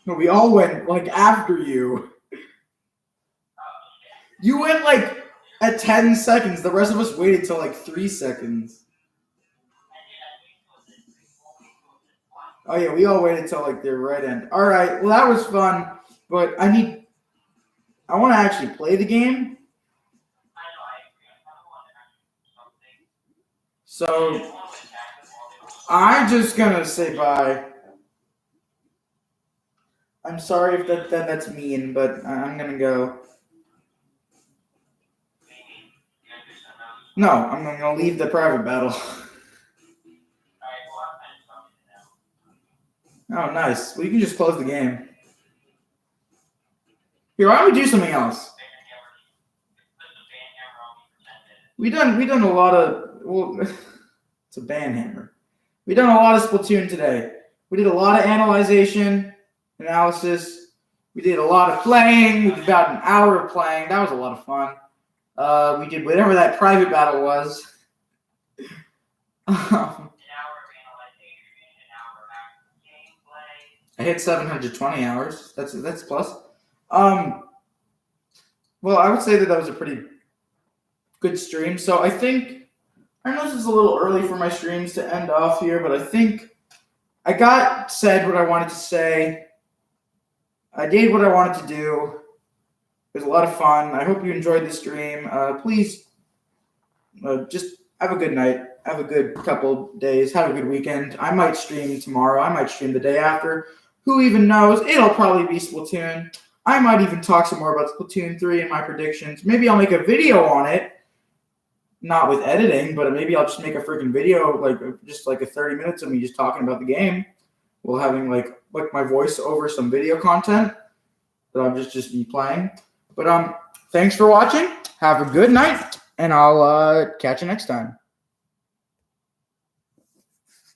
No, we all went like after you. You went like at 10 seconds. The rest of us waited till like 3 seconds. Oh yeah, we all waited till like the right end. All right, well that was fun, but I want to actually play the game. So I'm just gonna say bye. I'm sorry if that's mean, but I'm gonna go. No, I'm gonna leave the private battle. Oh, nice. Well, you can just close the game. Here, why don't we do something else? We done a lot of. Well, it's a ban hammer. We done a lot of Splatoon today. We did a lot of analysis. We did a lot of playing. We did about an hour of playing. That was a lot of fun. We did whatever that private battle was. I hit 720 hours. That's plus. Well, I would say that was a pretty good stream. So I know this is a little early for my streams to end off here, but I think I said what I wanted to say. I did what I wanted to do. It was a lot of fun. I hope you enjoyed the stream. Please just have a good night. Have a good couple days. Have a good weekend. I might stream tomorrow. I might stream the day after. Who even knows? It'll probably be Splatoon. I might even talk some more about Splatoon 3 and my predictions. Maybe I'll make a video on it. Not with editing, but maybe I'll just make a freaking video, just a 30 minutes of me just talking about the game. While having like my voice over some video content that I'll just be playing. But thanks for watching. Have a good night, and I'll catch you next time.